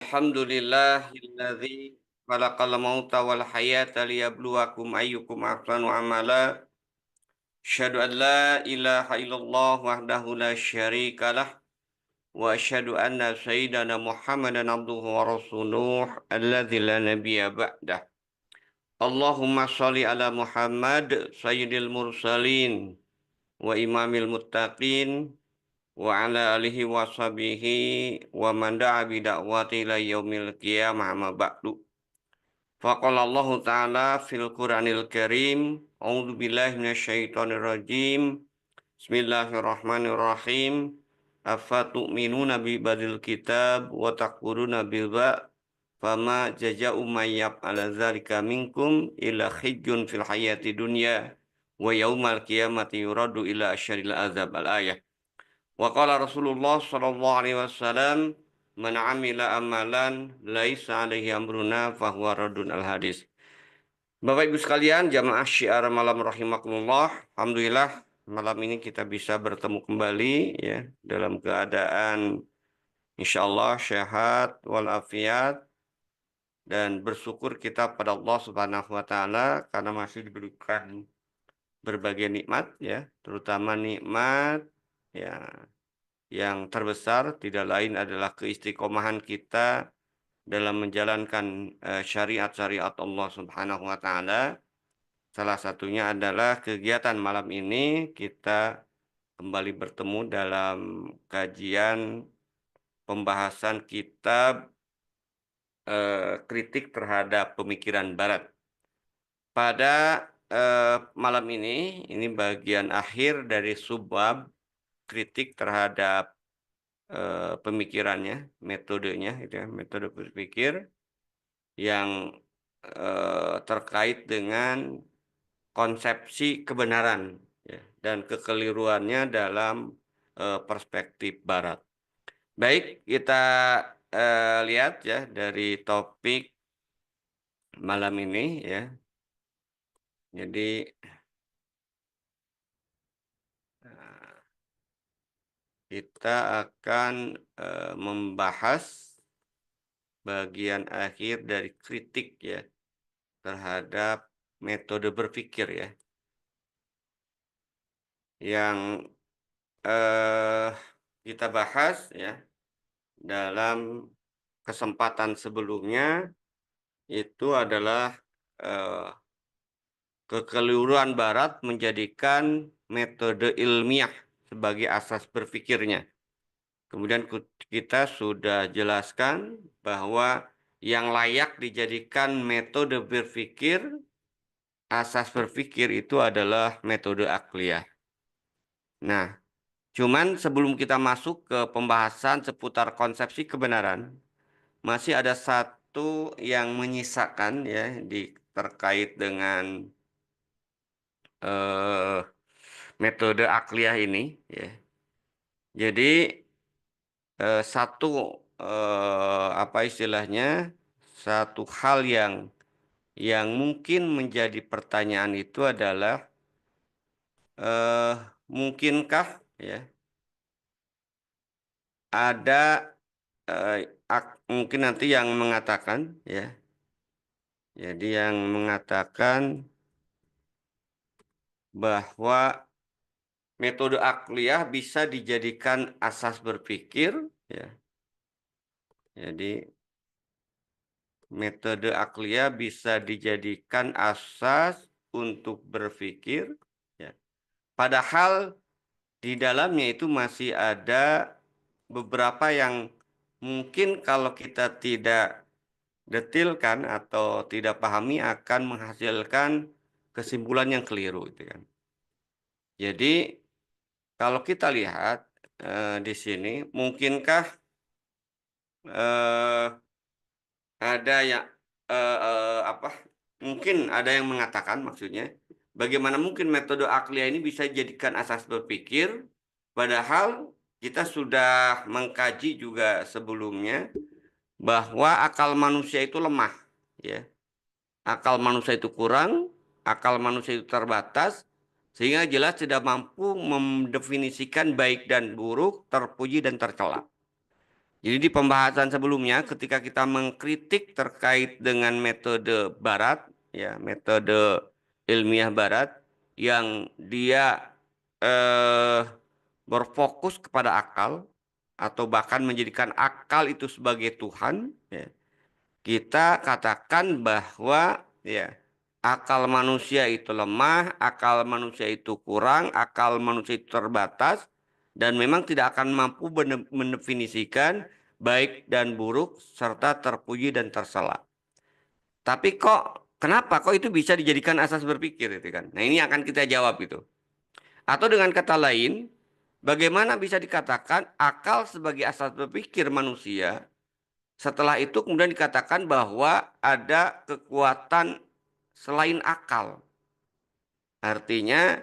Alhamdulillahilladzi khalaqal mauta wal hayata liyabluwakum ayyukum ahsanu amala. Asyhadu an la ilaha illallah wahdahu la syarikalah wa asyhadu anna sayyidana Muhammadan abduhu wa rasuluh alladzi la nabiyya ba'dah. Allahumma shalli ala Muhammad sayyidil mursalin wa imamil muttaqin wa ala alihi wa sahbihi wa man da'a bi da'wati ila yaumil qiyamah amma ba'du. Faqala Allah Ta'ala fil Qur'anil Karim, A'udzu billahi minasyaitonir rajim. Bismillahirrahmanirrahim. Afatu'minuna bi badil kitab wa takfuruna bil ba' fama jaza'u may yaf'ala dzalika minkum illa khizyun fil hayati dunya wa yaumal qiyamati yuradu ila asyadil azab al-ayah. Wa qala Rasulullah sallallahu alaihi wasallam, "Man 'amila amalan laisa 'alaihi amruna fahuwa raddun." Al-hadis. Bapak Ibu sekalian, jamaah syiar malam rahimakumullah. Alhamdulillah malam ini kita bisa bertemu kembali ya dalam keadaan insyaallah sehat walafiat dan bersyukur kita pada Allah Subhanahu wa taala karena masih diberikan berbagai nikmat ya, terutama nikmat ya yang terbesar tidak lain adalah keistiqomahan kita dalam menjalankan syariat-syariat Allah Subhanahu wa taala. Salah satunya adalah kegiatan malam ini kita kembali bertemu dalam kajian pembahasan kitab kritik terhadap pemikiran Barat. Pada malam ini bagian akhir dari subbab kritik terhadap pemikirannya, metodenya, gitu ya, metode berpikir yang terkait dengan konsepsi kebenaran ya, dan kekeliruannya dalam perspektif Barat. Baik, kita lihat ya dari topik malam ini ya. Jadi kita akan membahas bagian akhir dari kritik ya terhadap metode berpikir ya yang eh, kita bahas ya dalam kesempatan sebelumnya itu adalah eh, kekeliruan Barat menjadikan metode ilmiah sebagai asas berpikirnya. Kemudian kita sudah jelaskan bahwa yang layak dijadikan metode berpikir, asas berpikir itu adalah metode akliyah. Nah, cuman sebelum kita masuk ke pembahasan seputar konsepsi kebenaran, masih ada satu yang menyisakan ya terkait dengan eh, metode akliyah ini ya. Jadi satu apa istilahnya satu hal yang mungkin menjadi pertanyaan itu adalah mungkinkah ya ada mungkin nanti yang mengatakan ya jadi yang mengatakan bahwa metode akliyah bisa dijadikan asas berpikir ya. Jadi metode akliyah bisa dijadikan asas untuk berpikir ya. Padahal di dalamnya itu masih ada beberapa yang mungkin kalau kita tidak detilkan atau tidak pahami akan menghasilkan kesimpulan yang keliru gitu kan. Jadi kalau kita lihat di sini mungkinkah eh, ada yang apa? Mungkin ada yang mengatakan maksudnya bagaimana mungkin metode akliyah ini bisa dijadikan asas berpikir padahal kita sudah mengkaji juga sebelumnya bahwa akal manusia itu lemah ya. Akal manusia itu kurang, akal manusia itu terbatas sehingga jelas tidak mampu mendefinisikan baik dan buruk, terpuji dan tercela. Jadi di pembahasan sebelumnya ketika kita mengkritik terkait dengan metode barat, ya, metode ilmiah barat yang dia eh, berfokus kepada akal atau bahkan menjadikan akal itu sebagai Tuhan, ya, kita katakan bahwa ya akal manusia itu lemah, akal manusia itu kurang, akal manusia itu terbatas dan memang tidak akan mampu mendefinisikan baik dan buruk serta terpuji dan tercela. Tapi kenapa kok itu bisa dijadikan asas berpikir itu kan? Nah, ini akan kita jawab itu. Atau dengan kata lain, bagaimana bisa dikatakan akal sebagai asas berpikir manusia? Setelah itu kemudian dikatakan bahwa ada kekuatan selain akal. Artinya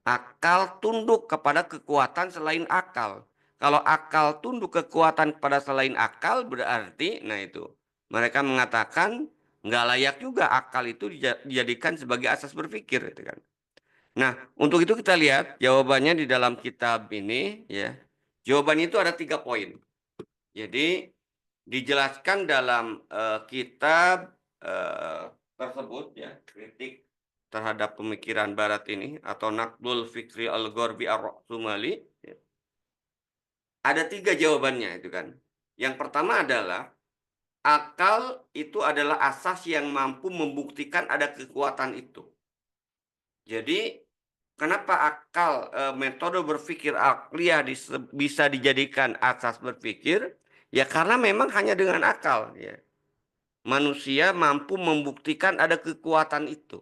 akal tunduk kepada kekuatan selain akal. Kalau akal tunduk kekuatan kepada selain akal berarti, nah itu. Mereka mengatakan nggak layak juga akal itu dijadikan sebagai asas berpikir. Gitu kan. Nah, untuk itu kita lihat jawabannya di dalam kitab ini. Ya, jawabannya itu ada 3 poin. Jadi dijelaskan dalam kitab tersebut ya kritik terhadap pemikiran Barat ini atau Naqdul Fikri Al-Gharbi Ar-Sumali ya. Ada 3 jawabannya itu kan. Yang pertama adalah akal itu adalah asas yang mampu membuktikan ada kekuatan itu. Jadi kenapa akal metode berpikir akliyah bisa dijadikan asas berpikir? Ya karena memang hanya dengan akal ya. Manusia mampu membuktikan ada kekuatan itu.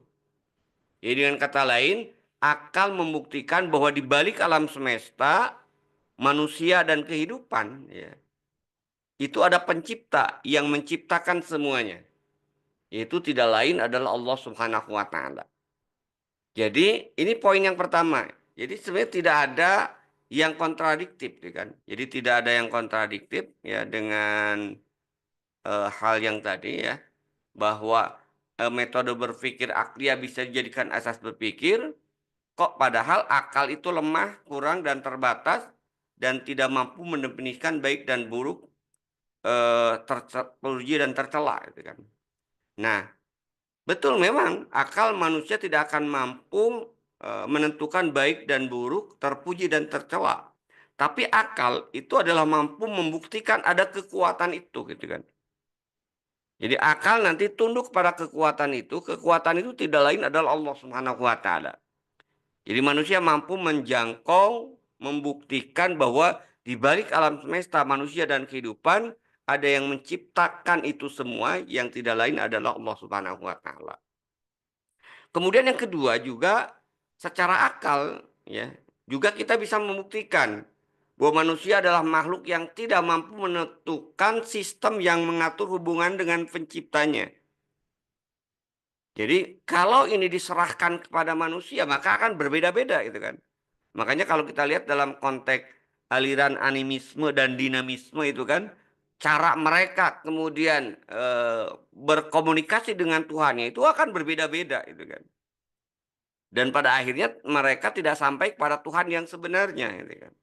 Jadi dengan kata lain, akal membuktikan bahwa di balik alam semesta, manusia dan kehidupan, ya, itu ada pencipta yang menciptakan semuanya. Itu tidak lain adalah Allah Subhanahu wa Ta'ala. Jadi ini poin yang pertama. Jadi sebenarnya tidak ada yang kontradiktif, ya kan? Jadi tidak ada yang kontradiktif ya dengan hal yang tadi ya. Bahwa metode berpikir akliyah bisa dijadikan asas berpikir, kok padahal akal itu lemah, kurang, dan terbatas, dan tidak mampu mendefinisikan baik dan buruk, terpuji dan tercela. Gitu kan. Nah, betul memang akal manusia tidak akan mampu menentukan baik dan buruk, terpuji dan tercela. Tapi akal itu adalah mampu membuktikan ada kekuatan itu, gitu kan. Jadi akal nanti tunduk pada kekuatan itu. Kekuatan itu tidak lain adalah Allah Subhanahu wa Ta'ala. Jadi manusia mampu menjangkau, membuktikan bahwa di balik alam semesta manusia dan kehidupan ada yang menciptakan itu semua yang tidak lain adalah Allah Subhanahu wa Ta'ala. Kemudian yang kedua juga secara akal ya, juga kita bisa membuktikan bahwa manusia adalah makhluk yang tidak mampu menentukan sistem yang mengatur hubungan dengan penciptanya. Jadi kalau ini diserahkan kepada manusia maka akan berbeda-beda gitu kan. Makanya kalau kita lihat dalam konteks aliran animisme dan dinamisme itu kan cara mereka kemudian berkomunikasi dengan Tuhannya itu akan berbeda-beda itu kan. Dan pada akhirnya mereka tidak sampai kepada Tuhan yang sebenarnya gitu kan.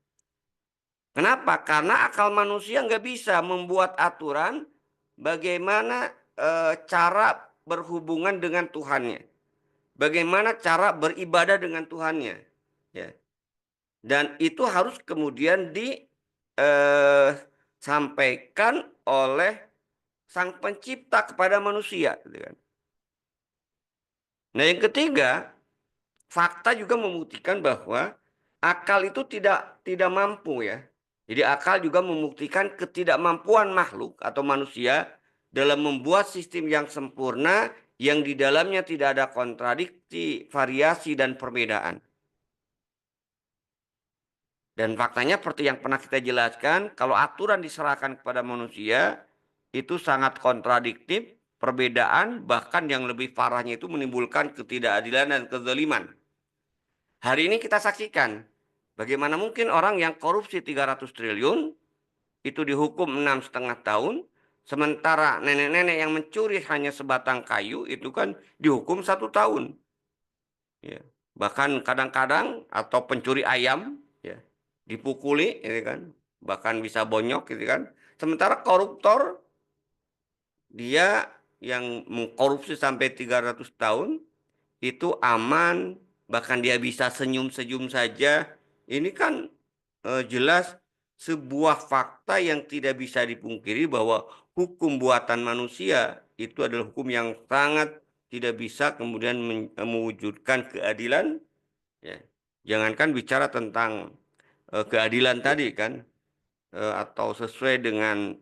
Kenapa? Karena akal manusia nggak bisa membuat aturan bagaimana cara berhubungan dengan Tuhannya. Bagaimana cara beribadah dengan Tuhannya. Ya. Dan itu harus kemudian disampaikan oleh Sang Pencipta kepada manusia. Gitu kan. Nah yang ketiga, fakta juga membuktikan bahwa akal itu tidak mampu ya. Jadi akal juga membuktikan ketidakmampuan makhluk atau manusia dalam membuat sistem yang sempurna yang di dalamnya tidak ada kontradiksi, variasi, dan perbedaan. Dan faktanya seperti yang pernah kita jelaskan, kalau aturan diserahkan kepada manusia, itu sangat kontradiktif, perbedaan, bahkan yang lebih parahnya itu menimbulkan ketidakadilan dan kezaliman. Hari ini kita saksikan, bagaimana mungkin orang yang korupsi 300 triliun, itu dihukum 6,5 tahun, sementara nenek-nenek yang mencuri hanya sebatang kayu, itu kan dihukum 1 tahun. Ya. Bahkan kadang-kadang, atau pencuri ayam, ya dipukuli gitu kan bahkan bisa bonyok gitu kan Sementara koruptor, dia yang mengkorupsi sampai 300 tahun, itu aman, bahkan dia bisa senyum-senyum saja. Ini kan jelas sebuah fakta yang tidak bisa dipungkiri bahwa hukum buatan manusia itu adalah hukum yang sangat tidak bisa kemudian mewujudkan keadilan, ya. Jangankan bicara tentang keadilan tadi kan, atau sesuai dengan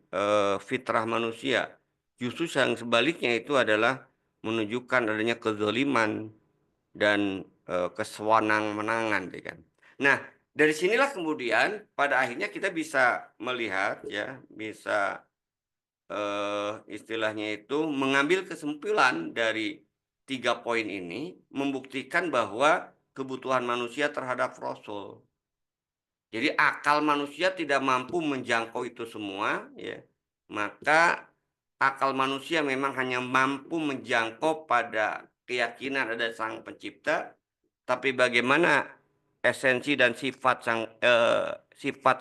fitrah manusia. Justru yang sebaliknya itu adalah menunjukkan adanya kezaliman dan kesewenang-wenangan, ya kan. Nah, dari sinilah kemudian pada akhirnya kita bisa melihat ya, bisa istilahnya itu mengambil kesimpulan dari 3 poin ini, membuktikan bahwa kebutuhan manusia terhadap Rasul. Jadi akal manusia tidak mampu menjangkau itu semua, ya. Maka akal manusia memang hanya mampu menjangkau pada keyakinan ada Sang Pencipta, tapi bagaimana esensi dan sifat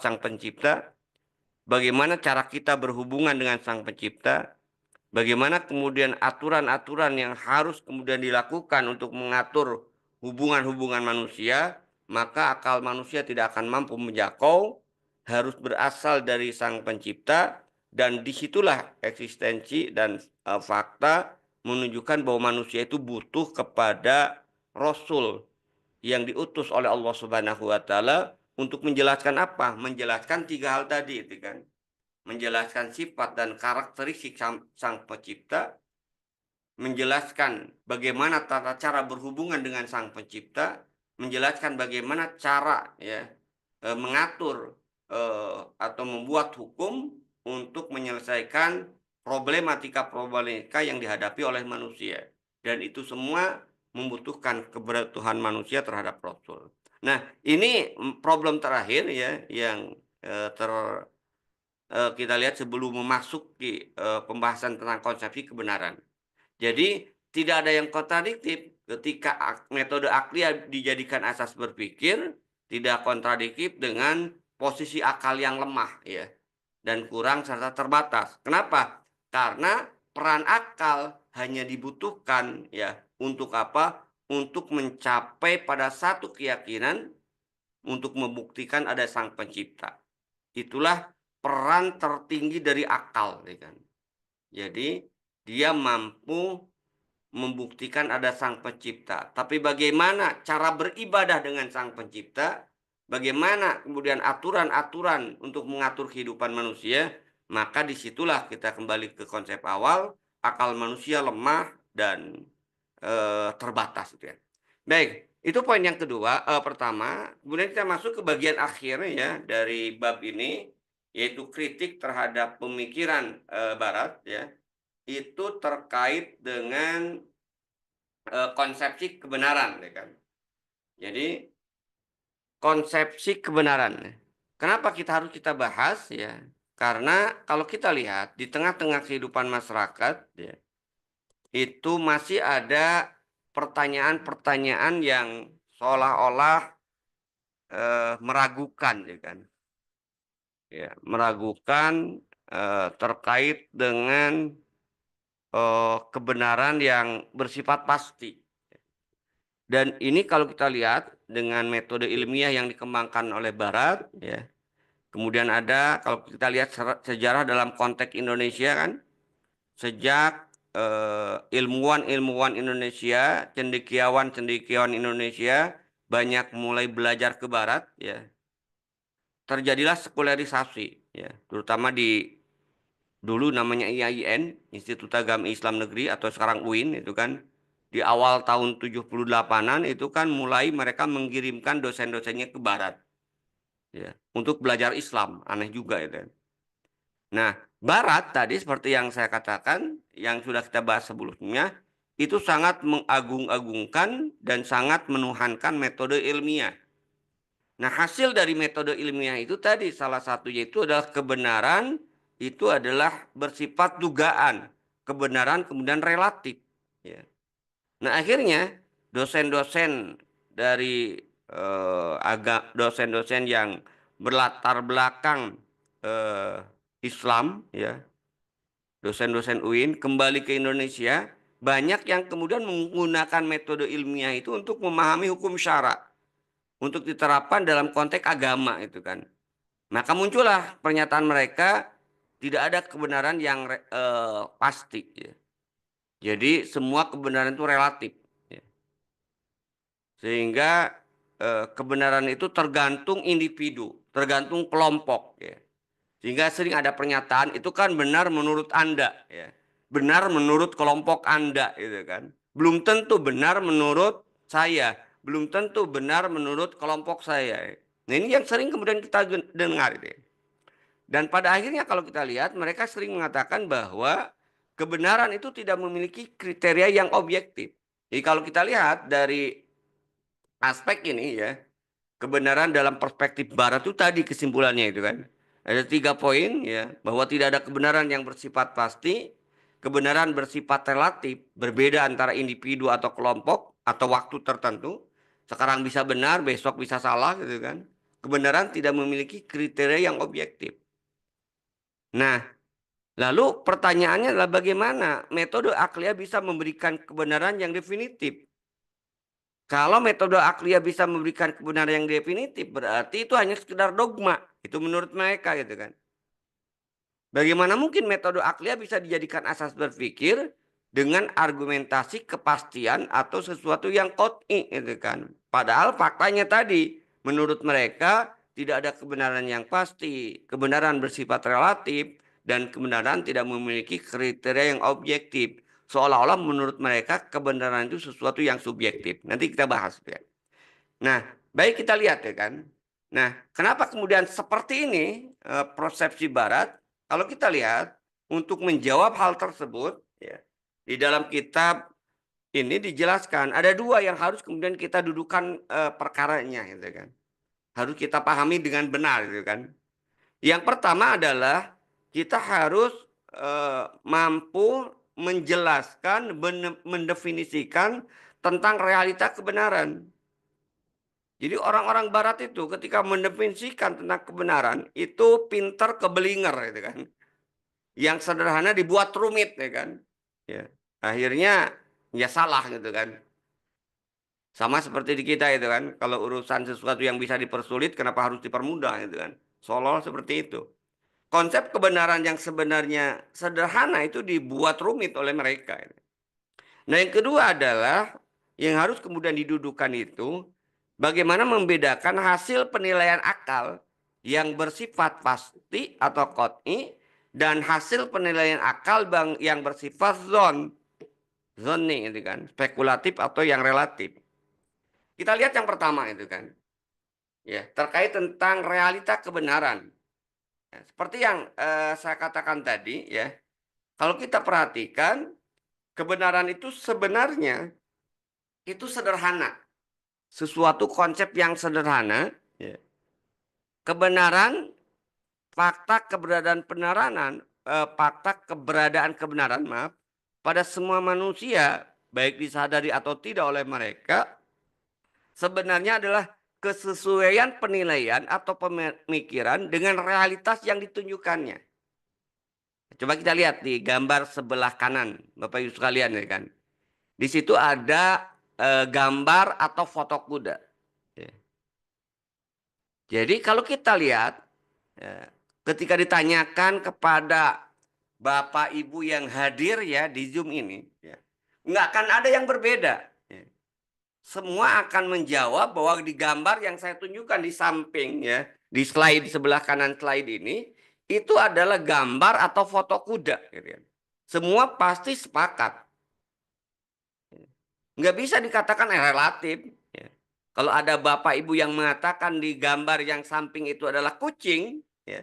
Sang Pencipta, bagaimana cara kita berhubungan dengan Sang Pencipta, bagaimana kemudian aturan-aturan yang harus kemudian dilakukan untuk mengatur hubungan-hubungan manusia, maka akal manusia tidak akan mampu menjangkau, harus berasal dari Sang Pencipta, dan disitulah eksistensi dan fakta menunjukkan bahwa manusia itu butuh kepada Rasul yang diutus oleh Allah Subhanahu wa taala untuk menjelaskan apa? Menjelaskan 3 hal tadi itu kan. Menjelaskan sifat dan karakteristik sang Pencipta, menjelaskan bagaimana tata cara berhubungan dengan Sang Pencipta, menjelaskan bagaimana cara ya mengatur atau membuat hukum untuk menyelesaikan problematika-problematika yang dihadapi oleh manusia. Dan itu semua membutuhkan kebutuhan manusia terhadap Rasul. Nah, ini problem terakhir ya yang kita lihat sebelum memasuki pembahasan tentang konsepsi kebenaran. Jadi tidak ada yang kontradiktif ketika metode akliyah dijadikan asas berpikir, tidak kontradiktif dengan posisi akal yang lemah ya dan kurang serta terbatas. Kenapa? Karena peran akal hanya dibutuhkan ya untuk apa? Untuk mencapai pada satu keyakinan untuk membuktikan ada Sang Pencipta. Itulah peran tertinggi dari akal ya kan. Jadi dia mampu membuktikan ada Sang Pencipta. Tapi bagaimana cara beribadah dengan Sang Pencipta? Bagaimana kemudian aturan-aturan untuk mengatur kehidupan manusia? Maka disitulah kita kembali ke konsep awal, akal manusia lemah dan terbatas gitu ya. Baik, itu poin yang kedua, pertama. Kemudian kita masuk ke bagian akhir ya dari bab ini, yaitu kritik terhadap pemikiran Barat ya. Itu terkait dengan konsepsi kebenaran, ya kan. Jadi konsepsi kebenaran. Kenapa kita bahas ya? Karena kalau kita lihat di tengah-tengah kehidupan masyarakat ya, itu masih ada pertanyaan-pertanyaan yang seolah-olah meragukan, ya kan. Ya, meragukan terkait dengan kebenaran yang bersifat pasti. Dan ini kalau kita lihat dengan metode ilmiah yang dikembangkan oleh Barat, ya. Kemudian ada kalau kita lihat sejarah dalam konteks Indonesia kan, sejak ilmuwan-ilmuwan Indonesia, cendekiawan-cendekiawan Indonesia banyak mulai belajar ke Barat, ya. Terjadilah sekularisasi, ya, terutama di dulu namanya IAIN, Institut Agama Islam Negeri atau sekarang UIN itu kan. Di awal tahun 78-an itu kan mulai mereka mengirimkan dosen-dosennya ke barat. Ya, untuk belajar Islam, aneh juga itu. Nah, barat tadi seperti yang saya katakan, yang sudah kita bahas sebelumnya, itu sangat mengagung-agungkan dan sangat menuhankan metode ilmiah. Nah, hasil dari metode ilmiah itu tadi salah satunya itu adalah kebenaran itu adalah bersifat dugaan. Kebenaran kemudian relatif. Ya. Nah, akhirnya dosen-dosen dari dosen-dosen yang berlatar belakang Islam, ya, dosen-dosen UIN kembali ke Indonesia, banyak yang kemudian menggunakan metode ilmiah itu untuk memahami hukum syara, untuk diterapkan dalam konteks agama itu kan. Maka muncullah pernyataan mereka tidak ada kebenaran yang pasti. Ya. Jadi semua kebenaran itu relatif. Ya. Sehingga kebenaran itu tergantung individu, tergantung kelompok. Ya. Sehingga sering ada pernyataan itu kan benar menurut Anda. Ya. Benar menurut kelompok Anda. Gitu kan. Belum tentu benar menurut saya. Belum tentu benar menurut kelompok saya. Nah ini yang sering kemudian kita dengar. Ya. Dan pada akhirnya kalau kita lihat mereka sering mengatakan bahwa kebenaran itu tidak memiliki kriteria yang objektif. Jadi kalau kita lihat dari aspek ini ya, kebenaran dalam perspektif barat itu tadi kesimpulannya itu kan. Ada 3 poin ya, bahwa tidak ada kebenaran yang bersifat pasti, kebenaran bersifat relatif, berbeda antara individu atau kelompok atau waktu tertentu. Sekarang bisa benar, besok bisa salah gitu kan. Kebenaran tidak memiliki kriteria yang objektif. Nah, lalu pertanyaannya adalah bagaimana metode akliyah bisa memberikan kebenaran yang definitif? Kalau metode akliyah bisa memberikan kebenaran yang definitif, berarti itu hanya sekedar dogma. Itu menurut mereka gitu kan. Bagaimana mungkin metode akliyah bisa dijadikan asas berpikir dengan argumentasi kepastian atau sesuatu yang qot'i gitu kan. Padahal faktanya tadi, menurut mereka tidak ada kebenaran yang pasti, kebenaran bersifat relatif, dan kebenaran tidak memiliki kriteria yang objektif. Seolah-olah menurut mereka kebenaran itu sesuatu yang subjektif. Nanti kita bahas ya. Nah, baik kita lihat ya kan. Nah, kenapa kemudian seperti ini persepsi Barat? Kalau kita lihat untuk menjawab hal tersebut, ya, di dalam kitab ini dijelaskan ada 2 yang harus kemudian kita dudukan perkaranya, gitu kan. Harus kita pahami dengan benar, gitu kan. Yang pertama adalah kita harus mampu menjelaskan, mendefinisikan tentang realita kebenaran. Jadi orang-orang barat itu ketika mendefinisikan tentang kebenaran itu pinter kebelinger gitu kan. Yang sederhana dibuat rumit ya kan. Ya. Akhirnya ya salah gitu kan. Sama seperti di kita itu kan. Kalau urusan sesuatu yang bisa dipersulit kenapa harus dipermudah gitu kan. Seolah seperti itu. Konsep kebenaran yang sebenarnya sederhana itu dibuat rumit oleh mereka. Nah yang kedua adalah yang harus kemudian didudukan itu bagaimana membedakan hasil penilaian akal yang bersifat pasti atau qot'i dan hasil penilaian akal yang bersifat zonni itu kan, spekulatif atau yang relatif. Kita lihat yang pertama itu kan. Ya, terkait tentang realita kebenaran. Ya, seperti yang saya katakan tadi ya. Kalau kita perhatikan kebenaran itu sebenarnya itu sederhana. Sesuatu konsep yang sederhana, ya. Kebenaran, fakta keberadaan kebenaran, maaf, pada semua manusia, baik disadari atau tidak oleh mereka, sebenarnya adalah kesesuaian penilaian atau pemikiran dengan realitas yang ditunjukkannya. Coba kita lihat di gambar sebelah kanan, Bapak Ibu sekalian ya kan. Di situ ada gambar atau foto kuda. Ya. Jadi kalau kita lihat, ya, ketika ditanyakan kepada Bapak Ibu yang hadir ya di Zoom ini, ya, nggak akan ada yang berbeda. Ya. Semua akan menjawab bahwa di gambar yang saya tunjukkan di samping ya, di slide sebelah kanan slide ini, itu adalah gambar atau foto kuda. Gitu ya. Semua pasti sepakat. Nggak bisa dikatakan relatif. Ya. Kalau ada bapak ibu yang mengatakan di gambar yang samping itu adalah kucing, ya,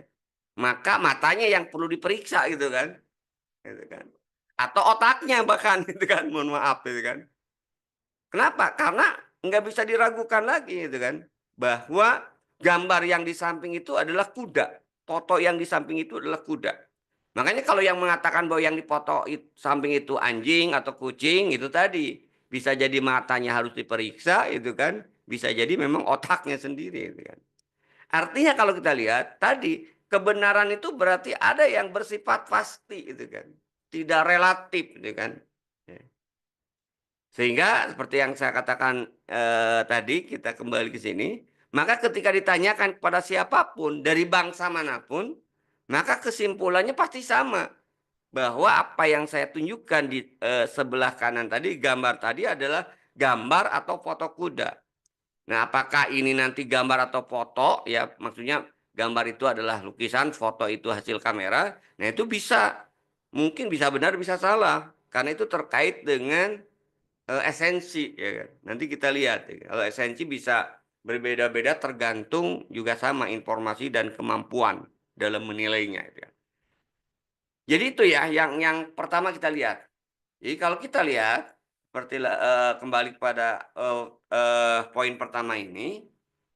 maka matanya yang perlu diperiksa gitu kan. Gitu kan. Atau otaknya bahkan gitu kan, mohon maaf gitu kan. Kenapa? Karena nggak bisa diragukan lagi gitu kan. Bahwa gambar yang di samping itu adalah kuda. Foto yang di samping itu adalah kuda. Makanya kalau yang mengatakan bahwa yang dipoto samping itu anjing atau kucing itu tadi bisa jadi matanya harus diperiksa itu kan, bisa jadi memang otaknya sendiri itu kan. Artinya kalau kita lihat tadi kebenaran itu berarti ada yang bersifat pasti itu kan, tidak relatif gitu kan. Ya. Sehingga seperti yang saya katakan tadi kita kembali ke sini, maka ketika ditanyakan kepada siapapun dari bangsa manapun, maka kesimpulannya pasti sama bahwa apa yang saya tunjukkan di sebelah kanan tadi, gambar tadi adalah gambar atau foto kuda. Nah, apakah ini nanti gambar atau foto, ya maksudnya gambar itu adalah lukisan, foto itu hasil kamera. Nah, itu bisa mungkin bisa benar, bisa salah, karena itu terkait dengan esensi, ya kan. Nanti kita lihat, ya. Kalau esensi bisa berbeda-beda tergantung juga sama informasi dan kemampuan dalam menilainya, itu ya. Jadi itu ya yang pertama kita lihat. Jadi kalau kita lihat seperti kembali kepada poin pertama ini,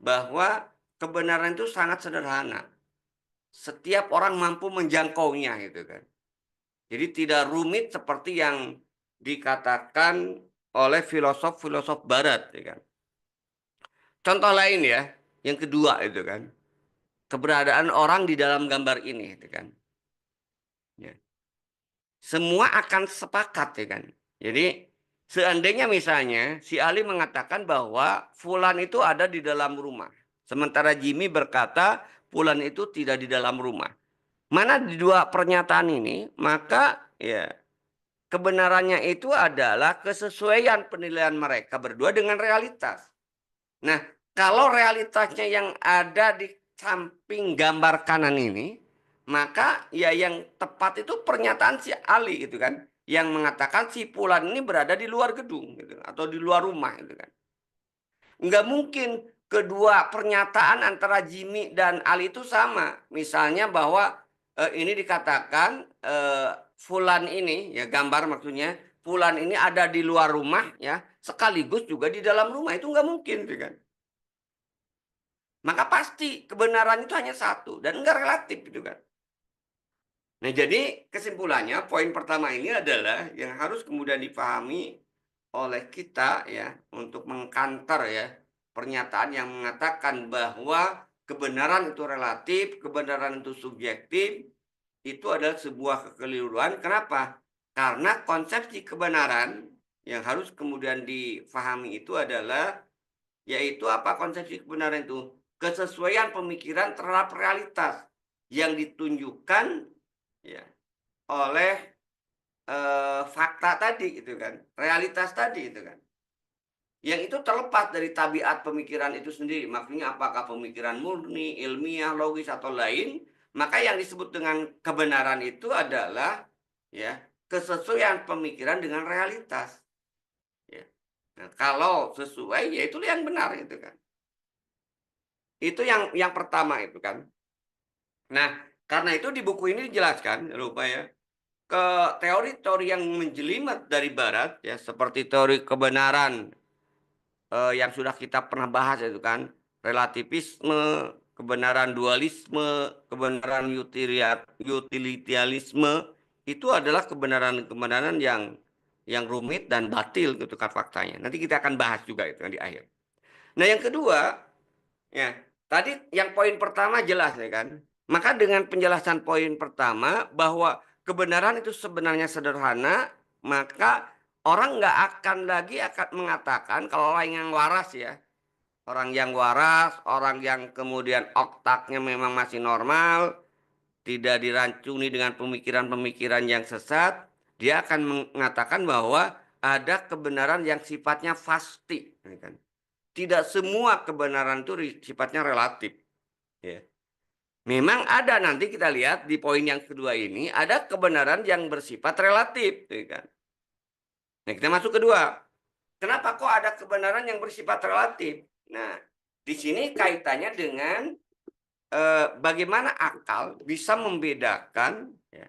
bahwa kebenaran itu sangat sederhana. Setiap orang mampu menjangkaunya gitu kan. Jadi tidak rumit seperti yang dikatakan oleh filosof-filosof barat ya kan. Contoh lain ya, yang kedua itu kan, keberadaan orang di dalam gambar ini itu kan. Ya. Semua akan sepakat ya kan. Jadi seandainya misalnya si Ali mengatakan bahwa Fulan itu ada di dalam rumah. Sementara Jimmy berkata Fulan itu tidak di dalam rumah. Mana di dua pernyataan ini, maka ya kebenarannya itu adalah kesesuaian penilaian mereka berdua dengan realitas. Nah, kalau realitasnya yang ada di samping gambar kanan ini, maka ya yang tepat itu pernyataan si Ali gitu kan, yang mengatakan si Fulan ini berada di luar gedung gitu atau di luar rumah gitu kan. Nggak mungkin kedua pernyataan antara Jimmy dan Ali itu sama. Misalnya bahwa ini dikatakan Fulan ini ya gambar maksudnya Fulan ini ada di luar rumah ya sekaligus juga di dalam rumah itu nggak mungkin gitu kan. Maka pasti kebenaran itu hanya satu dan enggak relatif gitu kan. Nah, jadi kesimpulannya poin pertama ini adalah yang harus kemudian dipahami oleh kita ya untuk mengkanter ya pernyataan yang mengatakan bahwa kebenaran itu relatif, kebenaran itu subjektif, itu adalah sebuah kekeliruan. Kenapa? Karena konsepsi kebenaran yang harus kemudian difahami itu adalah yaitu apa konsepsi kebenaran itu? Kesesuaian pemikiran terhadap realitas yang ditunjukkan ya oleh fakta tadi gitu kan, realitas tadi itu kan. Yang itu terlepas dari tabiat pemikiran itu sendiri. Maksudnya apakah pemikiran murni, ilmiah, logis atau lain, maka yang disebut dengan kebenaran itu adalah ya kesesuaian pemikiran dengan realitas. Ya. Nah, kalau sesuai ya itu yang benar itu kan. Itu yang pertama itu kan. Nah, karena itu di buku ini dijelaskan, jangan lupa ya, ke teori-teori yang menjelimet dari barat ya, seperti teori kebenaran yang sudah kita pernah bahas itu kan, relativisme, kebenaran dualisme, kebenaran utilitarianisme, itu adalah kebenaran-kebenaran yang rumit dan batil gitu kan faktanya. Nanti kita akan bahas juga itu kan di akhir. Nah, yang kedua, ya, tadi yang poin pertama jelas ya kan. Maka dengan penjelasan poin pertama bahwa kebenaran itu sebenarnya sederhana, maka orang nggak akan lagi akan mengatakan kalau orang yang waras ya, orang yang waras, orang yang kemudian otaknya memang masih normal, tidak dirancuni dengan pemikiran-pemikiran yang sesat, dia akan mengatakan bahwa ada kebenaran yang sifatnya pasti, ya kan. Tidak semua kebenaran itu sifatnya relatif. Ya. Memang ada nanti kita lihat di poin yang kedua ini ada kebenaran yang bersifat relatif, ya kan. Nah kita masuk kedua. Kenapa kok ada kebenaran yang bersifat relatif? Nah di sini kaitannya dengan bagaimana akal bisa membedakan ya,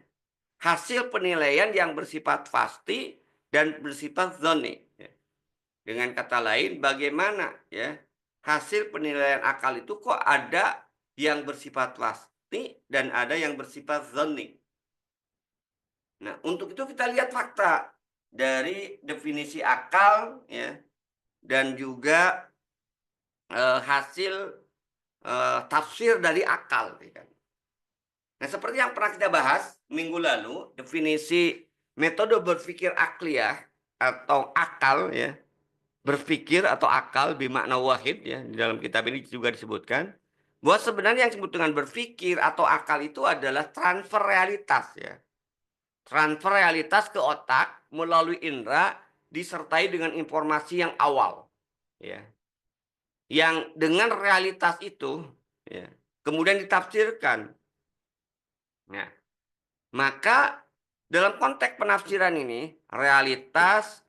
hasil penilaian yang bersifat pasti dan bersifat zoni. Ya. Dengan kata lain, bagaimana ya hasil penilaian akal itu kok ada yang bersifat pasti dan ada yang bersifat zonni. Nah, untuk itu kita lihat fakta dari definisi akal ya dan juga hasil tafsir dari akal, ya kan. Nah, seperti yang pernah kita bahas minggu lalu, definisi metode berpikir akliyah atau akal ya, berpikir atau akal bimakna wahid ya, di dalam kitab ini juga disebutkan bahwa sebenarnya yang disebut dengan berpikir atau akal itu adalah transfer realitas ya. Transfer realitas ke otak melalui indera disertai dengan informasi yang awal ya. Yang dengan realitas itu ya, kemudian ditafsirkan. Nah, maka dalam konteks penafsiran ini, realitas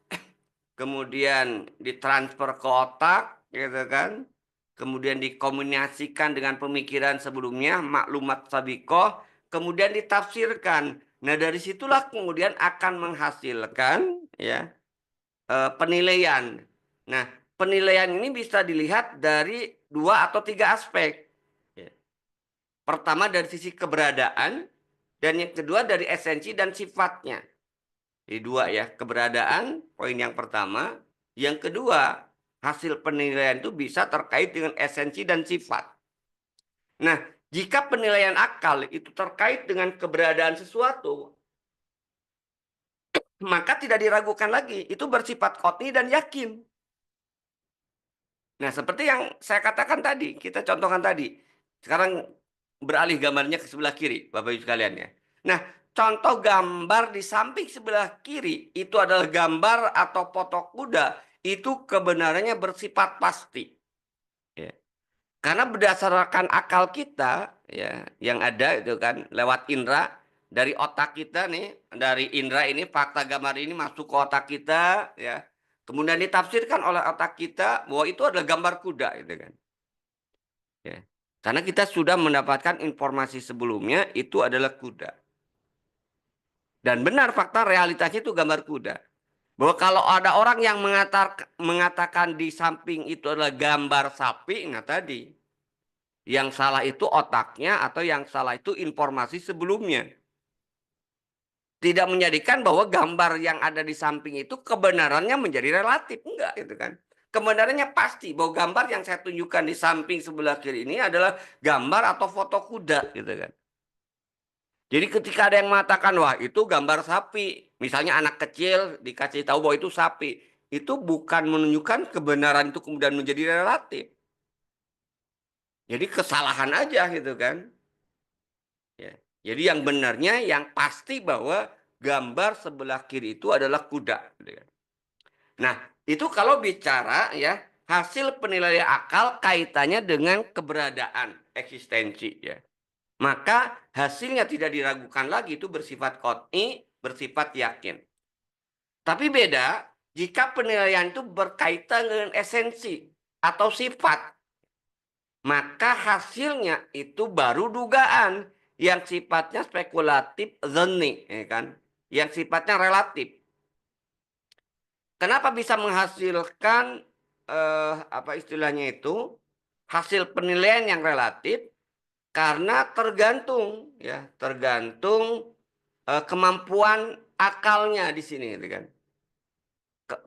kemudian ditransfer ke otak, gitu kan. Kemudian dikombinasikan dengan pemikiran sebelumnya, maklumat sabiqah, kemudian ditafsirkan. Nah, dari situlah kemudian akan menghasilkan ya penilaian. Nah, penilaian ini bisa dilihat dari 2 atau 3 aspek. Ya. Pertama dari sisi keberadaan, dan yang kedua dari esensi dan sifatnya. Jadi 2 ya, keberadaan, poin yang pertama. Yang kedua, hasil penilaian itu bisa terkait dengan esensi dan sifat. Nah, jika penilaian akal itu terkait dengan keberadaan sesuatu, maka tidak diragukan lagi, itu bersifat qat'i dan yakin. Nah, seperti yang saya katakan tadi, kita contohkan tadi. Sekarang beralih gambarnya ke sebelah kiri, Bapak Ibu sekalian ya. Nah, contoh gambar di samping sebelah kiri itu adalah gambar atau foto kuda, itu kebenarannya bersifat pasti. Ya. Karena berdasarkan akal kita ya, yang ada itu kan lewat indera dari otak kita nih, dari indera ini fakta gambar ini masuk ke otak kita ya. Kemudian ditafsirkan oleh otak kita bahwa itu adalah gambar kuda gitu kan. Ya. Karena kita sudah mendapatkan informasi sebelumnya itu adalah kuda. Dan benar fakta realitasnya itu gambar kuda. Bahwa kalau ada orang yang mengatakan di samping itu adalah gambar sapi, nah tadi. Yang salah itu otaknya atau yang salah itu informasi sebelumnya. Tidak menjadikan bahwa gambar yang ada di samping itu kebenarannya menjadi relatif. Enggak gitu kan. Kebenarannya pasti bahwa gambar yang saya tunjukkan di samping sebelah kiri ini adalah gambar atau foto kuda gitu kan. Jadi ketika ada yang mengatakan wah itu gambar sapi, misalnya anak kecil dikasih tahu bahwa itu sapi, itu bukan menunjukkan kebenaran itu kemudian menjadi relatif. Jadi kesalahan aja gitu kan. Ya. Jadi yang benarnya yang pasti bahwa gambar sebelah kiri itu adalah kuda. Gitu kan. Nah, itu kalau bicara ya hasil penilaian akal kaitannya dengan keberadaan eksistensi ya. Maka hasilnya tidak diragukan lagi itu bersifat qat'i, bersifat yakin. Tapi beda jika penilaian itu berkaitan dengan esensi atau sifat. Maka hasilnya itu baru dugaan yang sifatnya spekulatif dhanni, ya kan? Yang sifatnya relatif. Kenapa bisa menghasilkan apa istilahnya itu? Hasil penilaian yang relatif karena tergantung ya, tergantung kemampuan akalnya di sini gitu kan.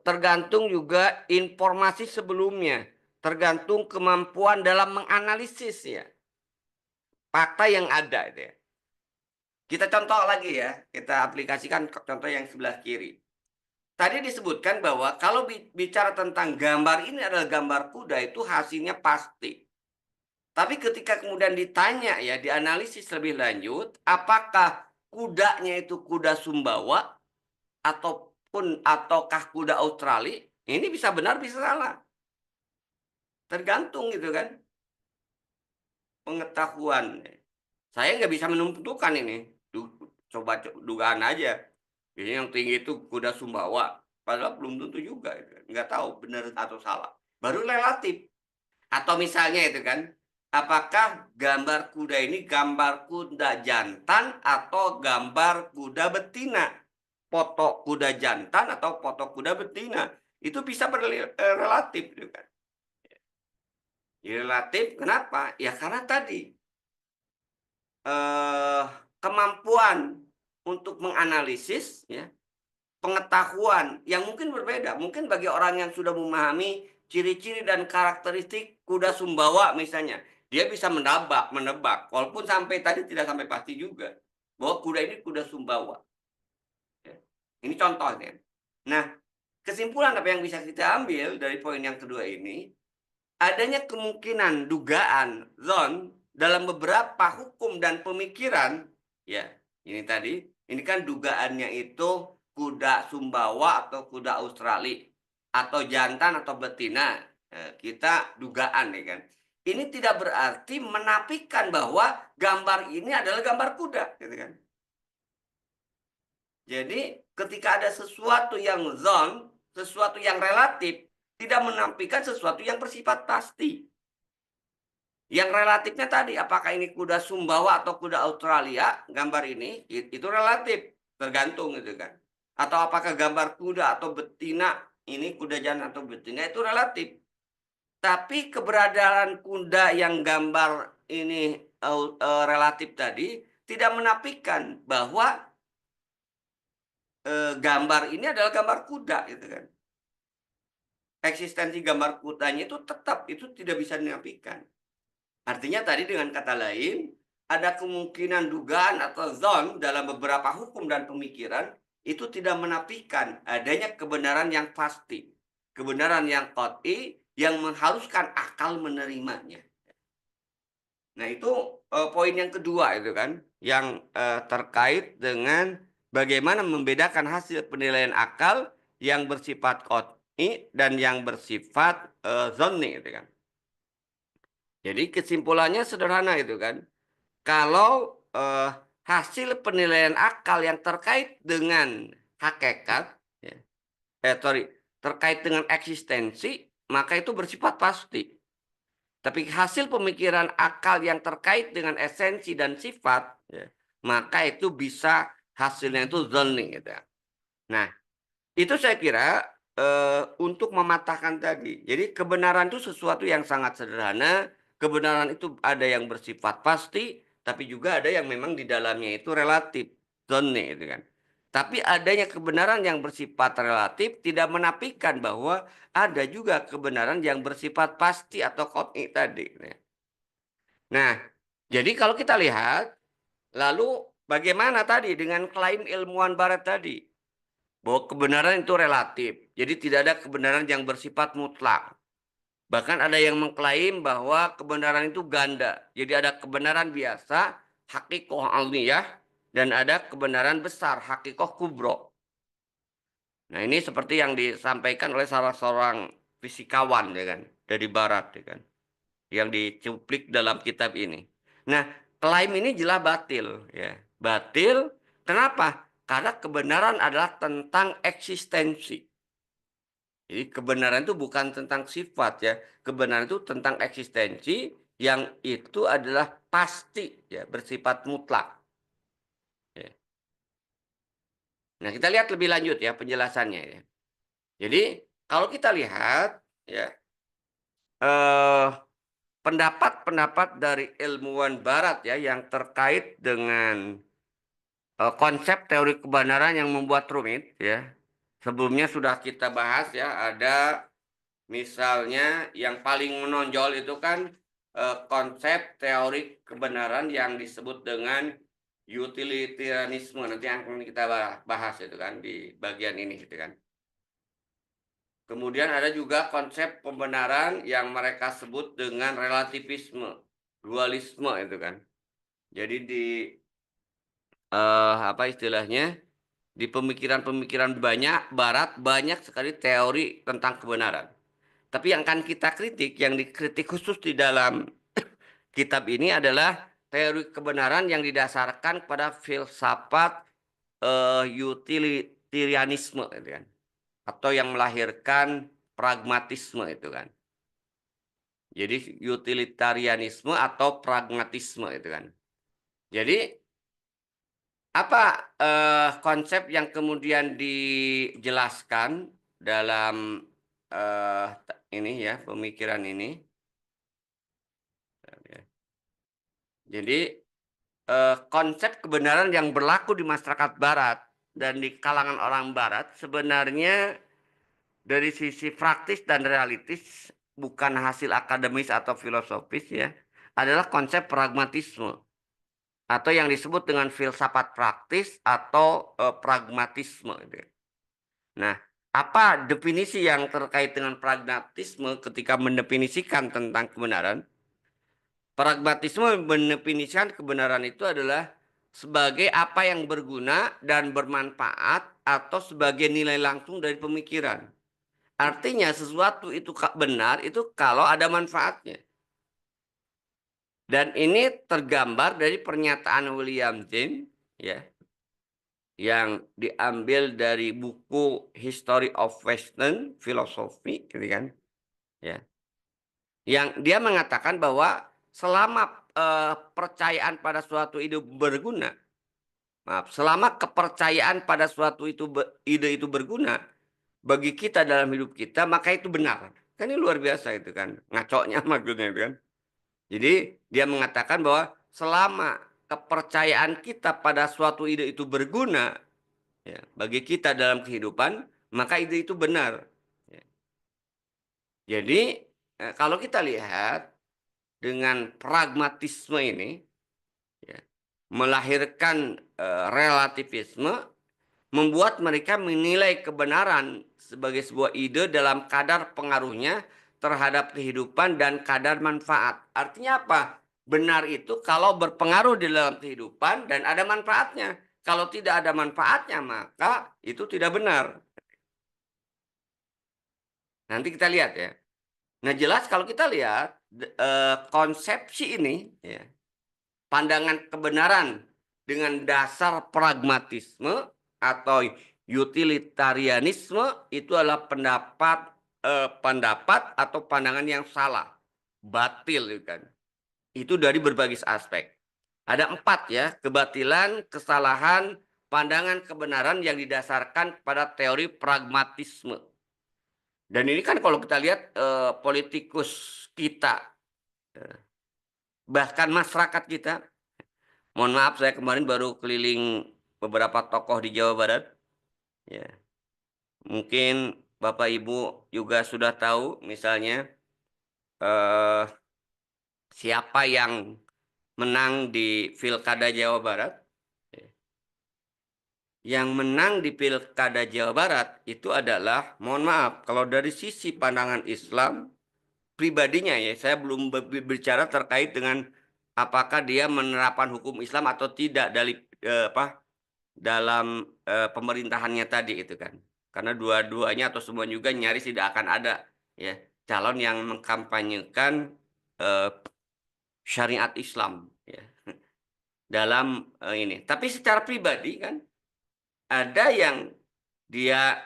Tergantung juga informasi sebelumnya, tergantung kemampuan dalam menganalisis ya fakta yang ada itu ya. Kita contoh lagi ya, kita aplikasikan contoh yang sebelah kiri. Tadi disebutkan bahwa kalau bicara tentang gambar ini adalah gambar kuda itu hasilnya pasti. Tapi ketika kemudian ditanya ya, dianalisis lebih lanjut, apakah kudanya itu kuda Sumbawa ataukah kuda Australia? Ini bisa benar bisa salah. Tergantung gitu kan. Pengetahuan. Saya nggak bisa menentukan ini. Coba dugaan aja. Ini yang tinggi itu kuda Sumbawa. Padahal belum tentu juga. Nggak tahu benar atau salah. Baru relatif. Atau misalnya itu kan. Apakah gambar kuda ini gambar kuda jantan atau gambar kuda betina? Foto kuda jantan atau foto kuda betina? Itu bisa relatif. Gitu kan. Relatif kenapa? Ya karena tadi kemampuan untuk menganalisis ya, pengetahuan yang mungkin berbeda. Mungkin bagi orang yang sudah memahami ciri-ciri dan karakteristik kuda Sumbawa misalnya, Dia bisa menebak, walaupun sampai tadi tidak sampai pasti juga, bahwa kuda ini kuda Sumbawa, ya. Ini contohnya. Nah, kesimpulan apa yang bisa kita ambil dari poin yang kedua ini, adanya kemungkinan dugaan zon dalam beberapa hukum dan pemikiran, ya, ini tadi, ini kan dugaannya itu kuda Sumbawa atau kuda Australia, atau jantan atau betina, kita dugaan ya kan. Ini tidak berarti menafikan bahwa gambar ini adalah gambar kuda, gitu kan. Jadi ketika ada sesuatu yang zon, sesuatu yang relatif, tidak menafikan sesuatu yang bersifat pasti. Yang relatifnya tadi, apakah ini kuda Sumbawa atau kuda Australia, gambar ini, itu relatif, tergantung gitu kan. Atau apakah gambar kuda atau betina, ini kuda jantan atau betina, itu relatif. Tapi keberadaan kuda yang gambar ini relatif tadi, tidak menafikan bahwa gambar ini adalah gambar kuda gitu kan. Eksistensi gambar kudanya itu tetap, itu tidak bisa dinafikan. Artinya tadi dengan kata lain, ada kemungkinan dugaan atau zon dalam beberapa hukum dan pemikiran itu tidak menafikan adanya kebenaran yang pasti, kebenaran yang qat'i yang mengharuskan akal menerimanya. Nah itu, poin yang kedua itu kan, yang, terkait dengan bagaimana membedakan hasil penilaian akal yang bersifat qat'i dan yang bersifat, dhanni gitu kan. Jadi kesimpulannya sederhana itu kan, kalau, hasil penilaian akal yang terkait dengan hakikat, ya, terkait dengan eksistensi, maka itu bersifat pasti. Tapi hasil pemikiran akal yang terkait dengan esensi dan sifat, ya, maka itu bisa hasilnya itu dzanni gitu ya. Nah, itu saya kira, untuk mematahkan tadi. Jadi kebenaran itu sesuatu yang sangat sederhana, kebenaran itu ada yang bersifat pasti, tapi juga ada yang memang di dalamnya itu relatif, dzanni gitu kan. Tapi adanya kebenaran yang bersifat relatif tidak menafikan bahwa ada juga kebenaran yang bersifat pasti atau qat'i tadi, gitu ya. Nah, jadi kalau kita lihat, lalu bagaimana tadi dengan klaim ilmuwan barat tadi? Bahwa kebenaran itu relatif. Jadi tidak ada kebenaran yang bersifat mutlak. Bahkan ada yang mengklaim bahwa kebenaran itu ganda. Jadi ada kebenaran biasa, hakikoh alniyah, dan ada kebenaran besar, hakikoh kubro. Nah ini seperti yang disampaikan oleh salah seorang fisikawan ya kan, dari barat ya kan, yang dicuplik dalam kitab ini. Nah, klaim ini jelas batil ya. Batil kenapa? Karena kebenaran adalah tentang eksistensi. Jadi kebenaran itu bukan tentang sifat ya. Kebenaran itu tentang eksistensi yang itu adalah pasti ya, bersifat mutlak. Ya. Nah, kita lihat lebih lanjut ya penjelasannya ya. Jadi kalau kita lihat ya, eh pendapat-pendapat dari ilmuwan barat ya yang terkait dengan, konsep teori kebenaran yang membuat rumit ya. Sebelumnya sudah kita bahas ya, ada misalnya yang paling menonjol itu kan, konsep teori kebenaran yang disebut dengan utilitarianisme, nanti akan kita bahas itu kan di bagian ini gitu kan. Kemudian ada juga konsep pembenaran yang mereka sebut dengan relativisme, dualisme itu kan. Jadi di, apa istilahnya, di pemikiran-pemikiran banyak barat banyak sekali teori tentang kebenaran. Tapi yang akan kita kritik, yang dikritik khusus di dalam kitab ini adalah teori kebenaran yang didasarkan pada filsafat, utilitarianisme gitu kan, atau yang melahirkan pragmatisme itu kan. Jadi utilitarianisme atau pragmatisme itu kan. Jadi apa, konsep yang kemudian dijelaskan dalam, ini ya, pemikiran ini. Jadi, konsep kebenaran yang berlaku di masyarakat barat dan di kalangan orang barat sebenarnya dari sisi praktis dan realistis bukan hasil akademis atau filosofis ya, adalah konsep pragmatisme atau yang disebut dengan filsafat praktis atau pragmatisme. Gitu ya. Nah, apa definisi yang terkait dengan pragmatisme ketika mendefinisikan tentang kebenaran? Pragmatisme mendefinisikan kebenaran itu adalah sebagai apa yang berguna dan bermanfaat atau sebagai nilai langsung dari pemikiran. Artinya sesuatu itu benar itu kalau ada manfaatnya. Dan ini tergambar dari pernyataan William James ya, yang diambil dari buku History of Western Philosophy, gitu kan? Ya. Yang dia mengatakan bahwa selama percayaan pada suatu ide berguna, maaf, selama kepercayaan pada suatu ide itu berguna bagi kita dalam hidup kita, maka itu benar. Kan ini luar biasa itu kan, ngaconya maksudnya itu kan. Jadi dia mengatakan bahwa selama kepercayaan kita pada suatu ide itu berguna ya, bagi kita dalam kehidupan, maka ide itu benar. Ya. Jadi kalau kita lihat dengan pragmatisme ini ya, melahirkan relativisme, membuat mereka menilai kebenaran sebagai sebuah ide dalam kadar pengaruhnya terhadap kehidupan dan kadar manfaat. Artinya apa? Benar itu kalau berpengaruh di dalam kehidupan dan ada manfaatnya. Kalau tidak ada manfaatnya, maka itu tidak benar. Nanti kita lihat ya. Nah, jelas kalau kita lihat konsepsi ini, ya, pandangan kebenaran dengan dasar pragmatisme atau utilitarianisme itu adalah pendapat atau pandangan yang salah, batil, kan? Itu dari berbagai aspek. Ada 4 ya, kebatilan, kesalahan, pandangan kebenaran yang didasarkan pada teori pragmatisme. Dan ini kan kalau kita lihat politikus kita, bahkan masyarakat kita, mohon maaf saya kemarin baru keliling beberapa tokoh di Jawa Barat, ya. Mungkin Bapak Ibu juga sudah tahu misalnya eh, siapa yang menang di Pilkada Jawa Barat. Yang menang di Pilkada Jawa Barat itu adalah, mohon maaf, kalau dari sisi pandangan Islam, pribadinya ya, saya belum berbicara terkait dengan apakah dia menerapkan hukum Islam atau tidak dari dalam pemerintahannya tadi itu kan. Karena dua-duanya atau semua juga nyaris tidak akan ada ya calon yang mengkampanyekan eh, syariat Islam ya dalam ini. Tapi secara pribadi kan ada yang dia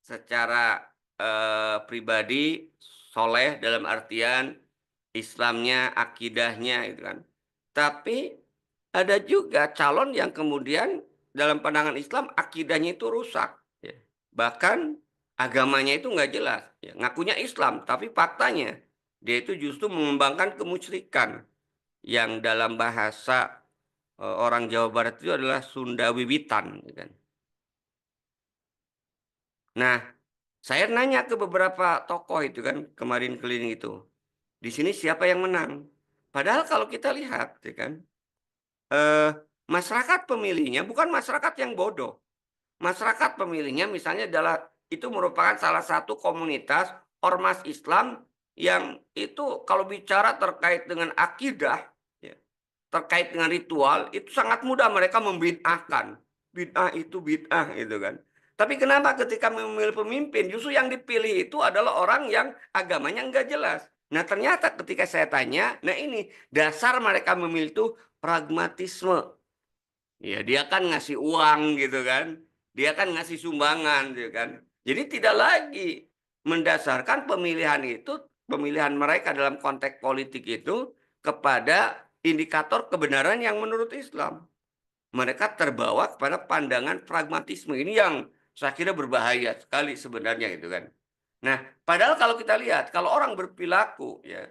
secara pribadi soleh dalam artian Islamnya, akidahnya itu kan. Tapi ada juga calon yang kemudian dalam pandangan Islam akidahnya itu rusak. Ya. Bahkan agamanya itu nggak jelas. Ya. Ngakunya Islam, tapi faktanya dia itu justru mengembangkan kemusyrikan yang dalam bahasa orang Jawa Barat itu adalah Sunda Wiwitan. Gitu kan. Nah, saya nanya ke beberapa tokoh itu kan kemarin keliling itu. Di sini siapa yang menang? Padahal kalau kita lihat, ya kan, eh, masyarakat pemilihnya bukan masyarakat yang bodoh. Masyarakat pemilihnya misalnya adalah itu merupakan salah satu komunitas ormas Islam yang itu kalau bicara terkait dengan akidah, ya, terkait dengan ritual, itu sangat mudah mereka membid'ahkan. Bid'ah itu bid'ah itu kan. Tapi kenapa ketika memilih pemimpin, justru yang dipilih itu adalah orang yang agamanya enggak jelas. Nah ternyata ketika saya tanya, nah ini dasar mereka memilih itu pragmatisme. Ya dia kan ngasih uang gitu kan. Dia kan ngasih sumbangan gitu kan. Jadi tidak lagi mendasarkan pemilihan itu, pemilihan mereka dalam konteks politik itu kepada indikator kebenaran yang menurut Islam. Mereka terbawa kepada pandangan pragmatisme ini yang saya kira berbahaya sekali sebenarnya itu kan. Nah, padahal kalau kita lihat kalau orang berperilaku ya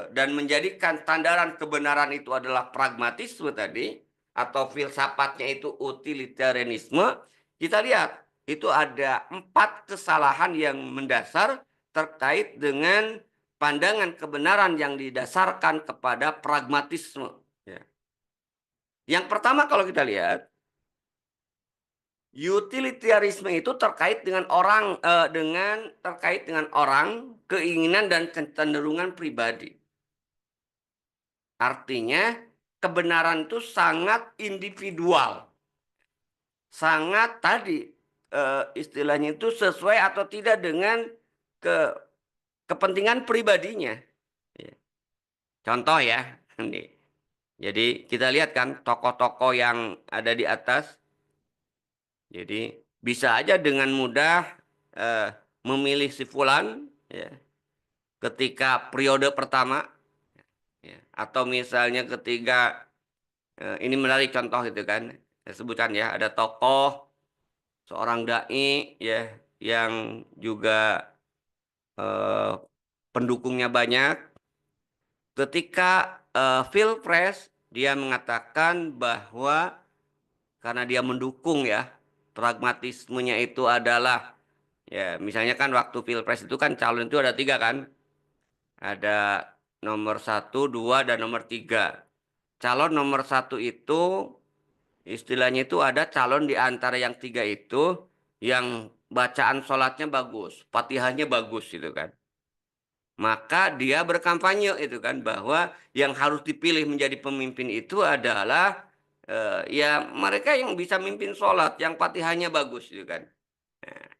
dan menjadikan sandaran kebenaran itu adalah pragmatisme tadi atau filsafatnya itu utilitarianisme, kita lihat itu ada 4 kesalahan yang mendasar terkait dengan pandangan kebenaran yang didasarkan kepada pragmatisme. Ya. Yang pertama kalau kita lihat, utilitarianisme itu terkait dengan orang, keinginan dan kecenderungan pribadi. Artinya kebenaran itu sangat individual. Sangat tadi istilahnya itu sesuai atau tidak dengan kepentingan pribadinya. Contoh ya, jadi kita lihat kan tokoh-tokoh yang ada di atas. Jadi bisa aja dengan mudah memilih si fulan ya, ketika periode pertama ya, atau misalnya ketika ini menarik contoh itu kan, saya sebutkan ya, ada tokoh seorang dai ya yang juga pendukungnya banyak. Ketika Pilpres dia mengatakan bahwa karena dia mendukung ya, pragmatismenya itu adalah ya, misalnya kan waktu Pilpres itu kan calon itu ada 3 kan, ada nomor 1, 2, dan nomor 3. Calon nomor 1 itu istilahnya itu ada calon di antara yang 3 itu yang bacaan sholatnya bagus, fatihahnya bagus gitu kan. Maka dia berkampanye itu kan bahwa yang harus dipilih menjadi pemimpin itu adalah ya mereka yang bisa mimpin sholat, yang fatihahnya bagus gitu kan. Nah,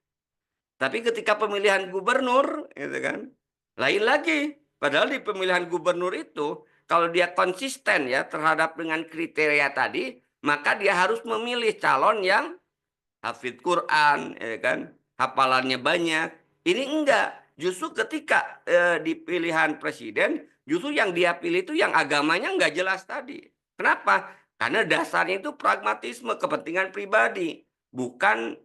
tapi ketika pemilihan gubernur gitu kan, lain lagi. Padahal di pemilihan gubernur itu kalau dia konsisten ya terhadap dengan kriteria tadi, maka dia harus memilih calon yang hafid Quran, ya kan, hafalannya banyak. Ini enggak. Justru ketika di pilihan presiden, justru yang dia pilih itu yang agamanya enggak jelas tadi. Kenapa? Karena dasarnya itu pragmatisme, kepentingan pribadi, bukan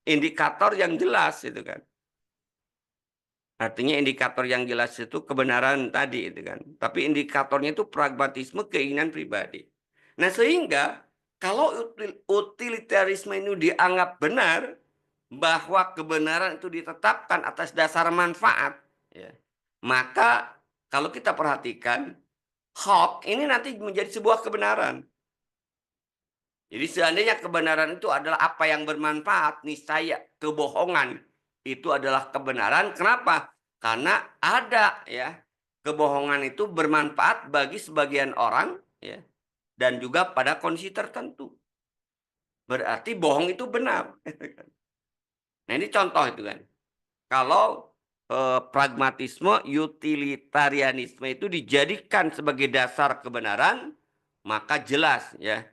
indikator yang jelas itu kan. Artinya indikator yang jelas itu kebenaran tadi itu kan. Tapi indikatornya itu pragmatisme, keinginan pribadi. Nah, sehingga kalau utilitarisme ini dianggap benar, bahwa kebenaran itu ditetapkan atas dasar manfaat, ya, maka kalau kita perhatikan, hoax ini nanti menjadi sebuah kebenaran. Jadi seandainya kebenaran itu adalah apa yang bermanfaat, niscaya kebohongan itu adalah kebenaran. Kenapa? Karena ada ya, kebohongan itu bermanfaat bagi sebagian orang ya, dan juga pada kondisi tertentu. Berarti bohong itu benar. Nah, ini contoh itu kan. Kalau pragmatisme, utilitarianisme itu dijadikan sebagai dasar kebenaran, maka jelas ya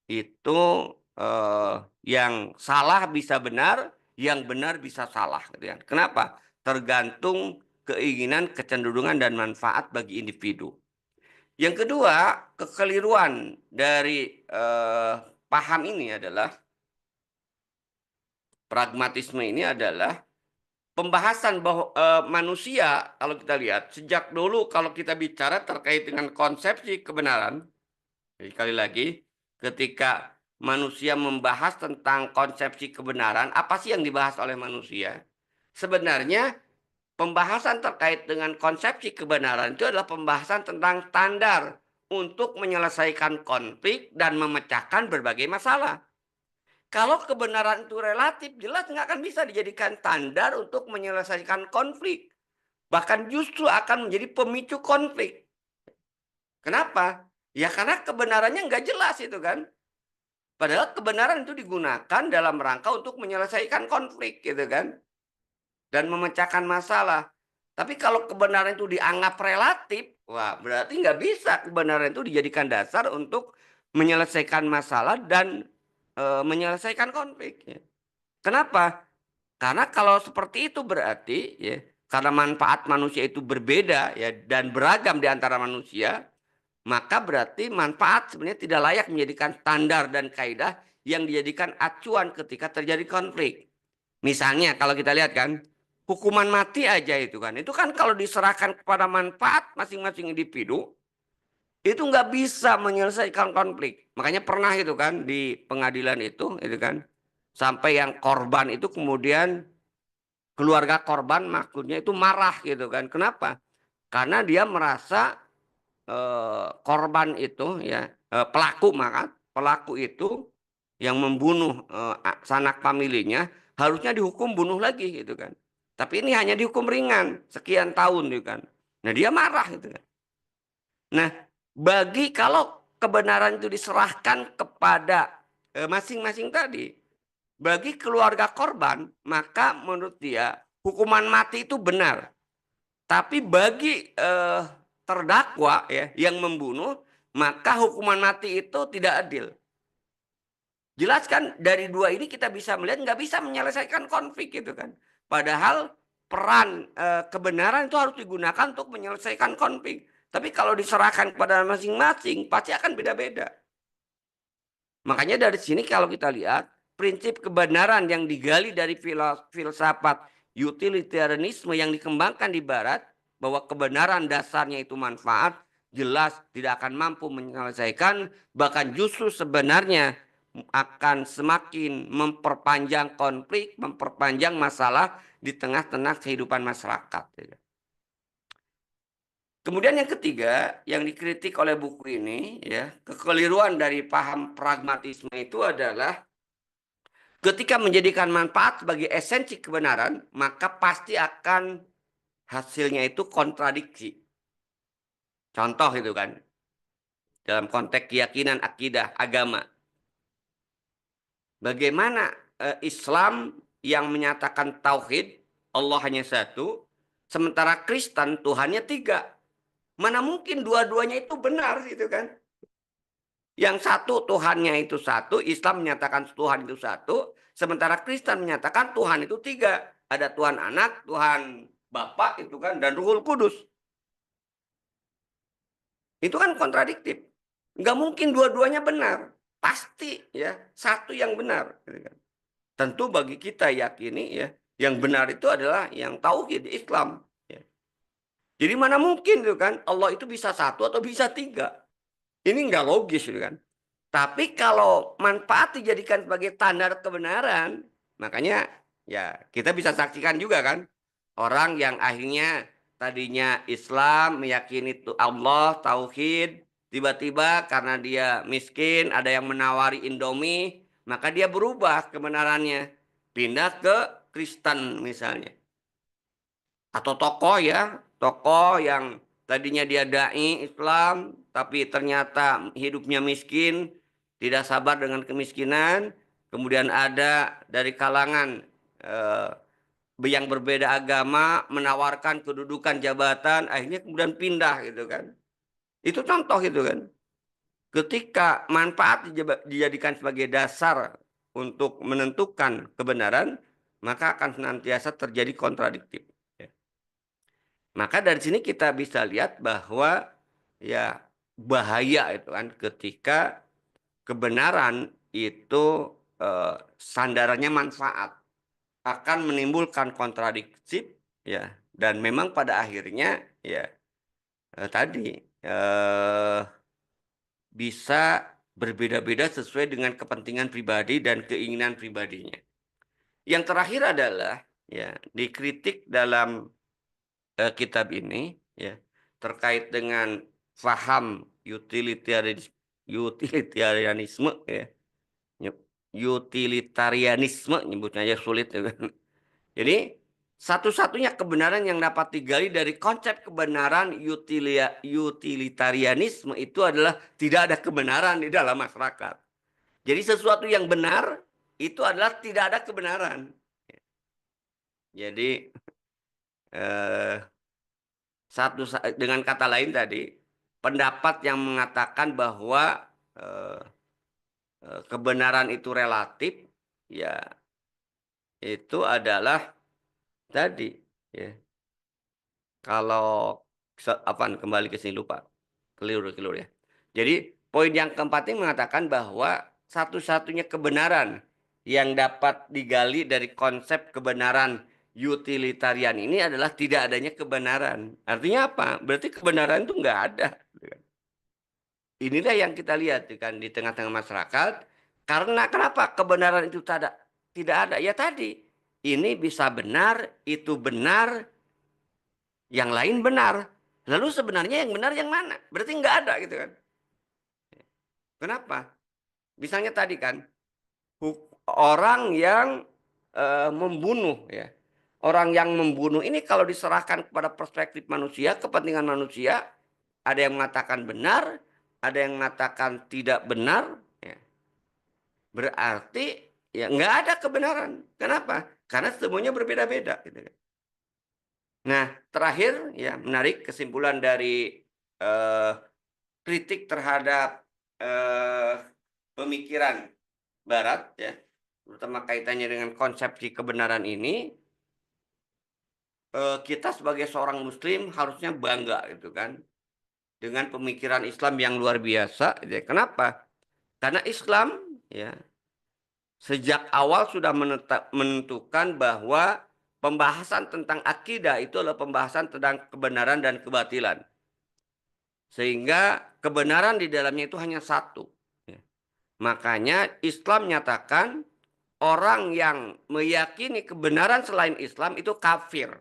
itu yang salah bisa benar, yang benar bisa salah. Gitu kan. Kenapa? Tergantung keinginan, kecenderungan, dan manfaat bagi individu. Yang kedua, kekeliruan dari paham ini adalah pragmatisme ini adalah pembahasan bahwa manusia, kalau kita lihat sejak dulu kalau kita bicara terkait dengan konsepsi kebenaran, jadi sekali lagi ketika manusia membahas tentang konsepsi kebenaran, apa sih yang dibahas oleh manusia? Sebenarnya pembahasan terkait dengan konsepsi kebenaran itu adalah pembahasan tentang standar untuk menyelesaikan konflik dan memecahkan berbagai masalah. Kalau kebenaran itu relatif, jelas nggak akan bisa dijadikan standar untuk menyelesaikan konflik. Bahkan justru akan menjadi pemicu konflik. Kenapa? Ya karena kebenarannya nggak jelas itu kan. Padahal kebenaran itu digunakan dalam rangka untuk menyelesaikan konflik gitu kan. Dan memecahkan masalah. Tapi kalau kebenaran itu dianggap relatif, wah berarti nggak bisa kebenaran itu dijadikan dasar untuk menyelesaikan masalah dan menyelesaikan konflik. Ya. Kenapa? Karena kalau seperti itu berarti ya, karena manfaat manusia itu berbeda ya dan beragam di antara manusia, maka berarti manfaat sebenarnya tidak layak menjadikan standar dan kaidah yang dijadikan acuan ketika terjadi konflik. Misalnya kalau kita lihat kan, hukuman mati aja itu kan kalau diserahkan kepada manfaat masing-masing individu, itu nggak bisa menyelesaikan konflik. Makanya pernah itu kan di pengadilan itu kan sampai yang korban itu kemudian keluarga korban maksudnya itu marah gitu kan. Kenapa? Karena dia merasa korban itu ya pelaku itu yang membunuh sanak familinya harusnya dihukum bunuh lagi gitu kan. Tapi ini hanya dihukum ringan sekian tahun gitu kan. Nah dia marah gitu kan. Nah bagi kalau kebenaran itu diserahkan kepada masing-masing tadi, bagi keluarga korban maka menurut dia hukuman mati itu benar. Tapi bagi terdakwa ya yang membunuh, maka hukuman mati itu tidak adil. Jelas kan dari dua ini kita bisa melihat nggak bisa menyelesaikan konflik gitu kan. Padahal peran kebenaran itu harus digunakan untuk menyelesaikan konflik. Tapi kalau diserahkan kepada masing-masing pasti akan beda-beda. Makanya dari sini kalau kita lihat prinsip kebenaran yang digali dari filsafat utilitarianisme yang dikembangkan di barat bahwa kebenaran dasarnya itu manfaat jelas tidak akan mampu menyelesaikan, bahkan justru sebenarnya akan semakin memperpanjang konflik, memperpanjang masalah di tengah-tengah kehidupan masyarakat. Kemudian yang ketiga yang dikritik oleh buku ini ya, kekeliruan dari paham pragmatisme itu adalah ketika menjadikan manfaat sebagai esensi kebenaran, maka pasti akan hasilnya itu kontradiksi. Contoh itu kan, dalam konteks keyakinan, akidah, agama. Bagaimana Islam yang menyatakan tauhid, Allah hanya satu, sementara Kristen Tuhannya tiga. Mana mungkin dua-duanya itu benar gitu kan. Yang satu Tuhannya itu satu, Islam menyatakan Tuhan itu satu, sementara Kristen menyatakan Tuhan itu tiga. Ada Tuhan Anak, Tuhan Bapa itu kan, dan Ruhul Kudus. Itu kan kontradiktif. Nggak mungkin dua-duanya benar. Pasti ya, satu yang benar. Gitu kan. Tentu bagi kita yakini ya, yang benar itu adalah yang tauhid Islam. Ya. Jadi mana mungkin itu kan, Allah itu bisa satu atau bisa tiga. Ini nggak logis gitu kan. Tapi kalau manfaat dijadikan sebagai standar kebenaran, makanya ya kita bisa saksikan juga kan orang yang akhirnya tadinya Islam meyakini itu Allah tauhid, tiba-tiba karena dia miskin ada yang menawari Indomie, maka dia berubah kebenarannya, pindah ke Kristen misalnya. Atau tokoh yang tadinya dia dai Islam tapi ternyata hidupnya miskin, tidak sabar dengan kemiskinan, kemudian ada dari kalangan yang berbeda agama menawarkan kedudukan jabatan, akhirnya kemudian pindah gitu kan. Itu contoh gitu kan. Ketika manfaat dijadikan sebagai dasar untuk menentukan kebenaran, maka akan senantiasa terjadi kontradiktif. Ya. Maka dari sini kita bisa lihat bahwa ya bahaya itu kan ketika kebenaran itu sandarannya manfaat akan menimbulkan kontradiksi ya dan memang pada akhirnya ya tadi eh, bisa berbeda-beda sesuai dengan kepentingan pribadi dan keinginan pribadinya. Yang terakhir adalah ya dikritik dalam kitab ini ya terkait dengan paham utilitarianisme ya. Utilitarianisme nyebutnya aja sulit ya kan. Jadi satu-satunya kebenaran yang dapat digali dari konsep kebenaran utilitarianisme itu adalah tidak ada kebenaran di dalam masyarakat. Jadi sesuatu yang benar itu adalah tidak ada kebenaran. Jadi eh, dengan kata lain tadi pendapat yang mengatakan bahwa eh, kebenaran itu relatif ya itu adalah tadi ya kalau kembali ke sini lupa keliru ya. Jadi poin yang keempat ini mengatakan bahwa satu-satunya kebenaran yang dapat digali dari konsep kebenaran utilitarian ini adalah tidak adanya kebenaran. Artinya apa? Berarti kebenaran itu nggak ada. Inilah yang kita lihat kan di tengah-tengah masyarakat. Karena kenapa kebenaran itu tidak ada? Ya tadi ini bisa benar, itu benar, yang lain benar. Lalu sebenarnya yang benar yang mana? Berarti nggak ada gitu kan. Kenapa? Misalnya tadi kan, orang yang membunuh ya. Orang yang membunuh ini kalau diserahkan kepada perspektif manusia, kepentingan manusia, ada yang mengatakan benar, ada yang mengatakan tidak benar, ya. Berarti ya nggak ada kebenaran. Kenapa? Karena semuanya berbeda-beda. Gitu kan. Nah, terakhir ya menarik kesimpulan dari eh, kritik terhadap eh, pemikiran Barat ya, terutama kaitannya dengan konsepsi kebenaran ini, kita sebagai seorang Muslim harusnya bangga gitu kan dengan pemikiran Islam yang luar biasa. Ya. Kenapa? Karena Islam ya sejak awal sudah menentukan bahwa pembahasan tentang akidah itu adalah pembahasan tentang kebenaran dan kebatilan. Sehingga kebenaran di dalamnya itu hanya satu. Ya. Makanya Islam nyatakan orang yang meyakini kebenaran selain Islam itu kafir.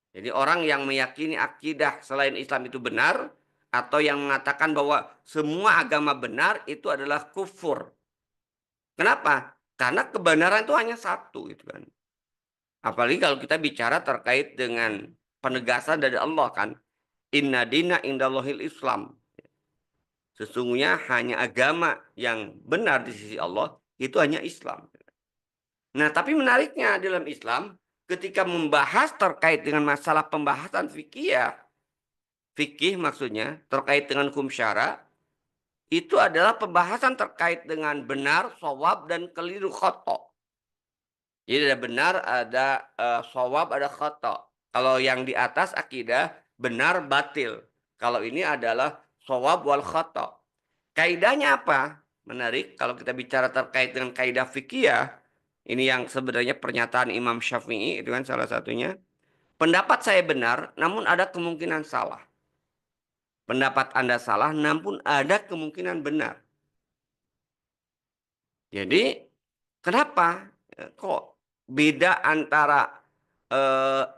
Jadi orang yang meyakini akidah selain Islam itu benar atau yang mengatakan bahwa semua agama benar itu adalah kufur. Kenapa? Karena kebenaran itu hanya satu gitu kan. Apalagi kalau kita bicara terkait dengan penegasan dari Allah kan. Inna dina indallahil Islam. Sesungguhnya hanya agama yang benar di sisi Allah itu hanya Islam. Nah, tapi menariknya dalam Islam ketika membahas terkait dengan masalah pembahasan fikih maksudnya terkait dengan hukum syara, itu adalah pembahasan terkait dengan benar, shawab dan keliru khoto. Jadi ada benar, ada shawab, ada khoto. Kalau yang di atas akidah benar batil. Kalau ini adalah shawab wal khoto. Kaidahnya apa? Menarik kalau kita bicara terkait dengan kaidah fikih, ini yang sebenarnya pernyataan Imam Syafi'i itu kan salah satunya. Pendapat saya benar, namun ada kemungkinan salah. Pendapat Anda salah, namun ada kemungkinan benar. Jadi, kenapa kok beda antara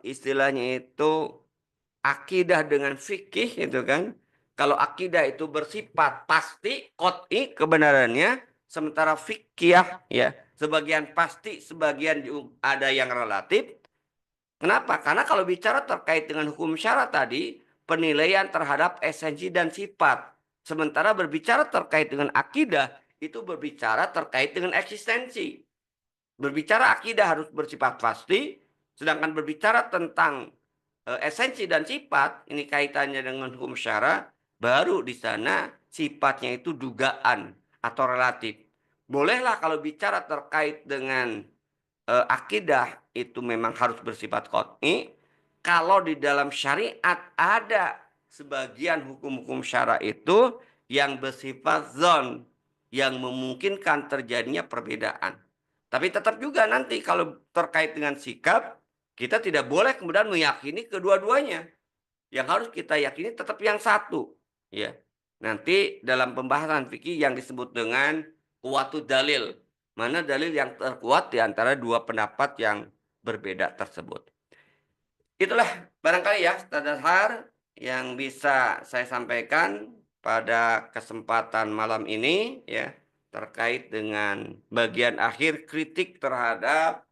istilahnya itu akidah dengan fikih gitu kan? Kalau akidah itu bersifat pasti, qot'i kebenarannya, sementara fikih ya sebagian pasti, sebagian ada yang relatif. Kenapa? Karena kalau bicara terkait dengan hukum syara tadi, penilaian terhadap esensi dan sifat. Sementara berbicara terkait dengan akidah, itu berbicara terkait dengan eksistensi. Berbicara akidah harus bersifat pasti, sedangkan berbicara tentang esensi dan sifat, ini kaitannya dengan hukum syara, baru di sana sifatnya itu dugaan atau relatif. Bolehlah kalau bicara terkait dengan akidah itu memang harus bersifat qot'i. Kalau di dalam syariat ada sebagian hukum-hukum syara itu yang bersifat zon, yang memungkinkan terjadinya perbedaan. Tapi tetap juga nanti kalau terkait dengan sikap, kita tidak boleh kemudian meyakini kedua-duanya. Yang harus kita yakini tetap yang satu. Ya. Nanti dalam pembahasan fikih yang disebut dengan kuwatud dalil. Mana dalil yang terkuat di antara dua pendapat yang berbeda tersebut. Itulah barangkali ya standar yang bisa saya sampaikan pada kesempatan malam ini ya terkait dengan bagian akhir kritik terhadap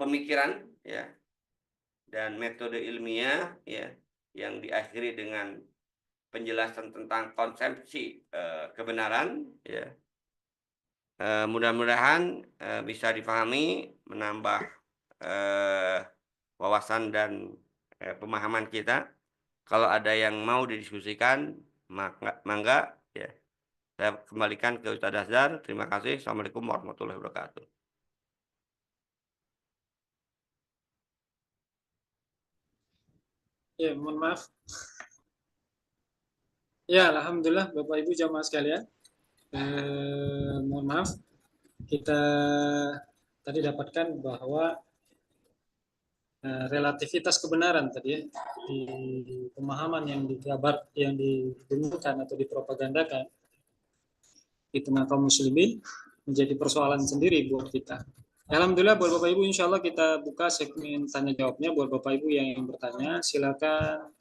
pemikiran ya dan metode ilmiah ya yang diakhiri dengan penjelasan tentang konsepsi kebenaran ya. Mudah-mudahan bisa dipahami, menambah wawasan dan pemahaman kita. Kalau ada yang mau didiskusikan, mangga ya. Saya kembalikan ke Ustaz Azhar. Terima kasih. Assalamualaikum warahmatullahi wabarakatuh. Ya, mohon maaf. Ya, alhamdulillah Bapak Ibu jamaah sekalian. Mohon maaf, kita tadi dapatkan bahwa relativitas kebenaran tadi ya di pemahaman yang yang didengungkan atau dipropagandakan di tengah kaum muslimin menjadi persoalan sendiri buat kita. Alhamdulillah buat Bapak Ibu, insya Allah kita buka segmen tanya jawabnya. Buat Bapak Ibu yang ingin bertanya, silakan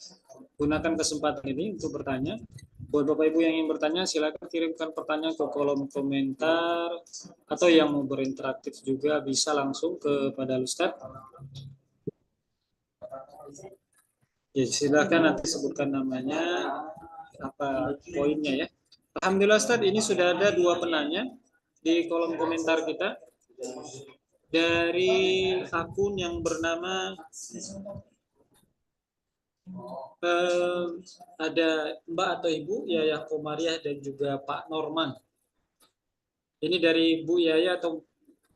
gunakan kesempatan ini untuk bertanya. Buat Bapak Ibu yang ingin bertanya, silakan kirimkan pertanyaan ke kolom komentar, atau yang mau berinteraktif juga bisa langsung kepada Ustadz. Ya, silakan nanti sebutkan namanya, apa poinnya ya. Alhamdulillah Ustadz, ini sudah ada 2 penanya di kolom komentar kita. Dari akun yang bernama ada Mbak atau Ibu Yaya Komariah dan juga Pak Norman. Ini dari Bu Yaya atau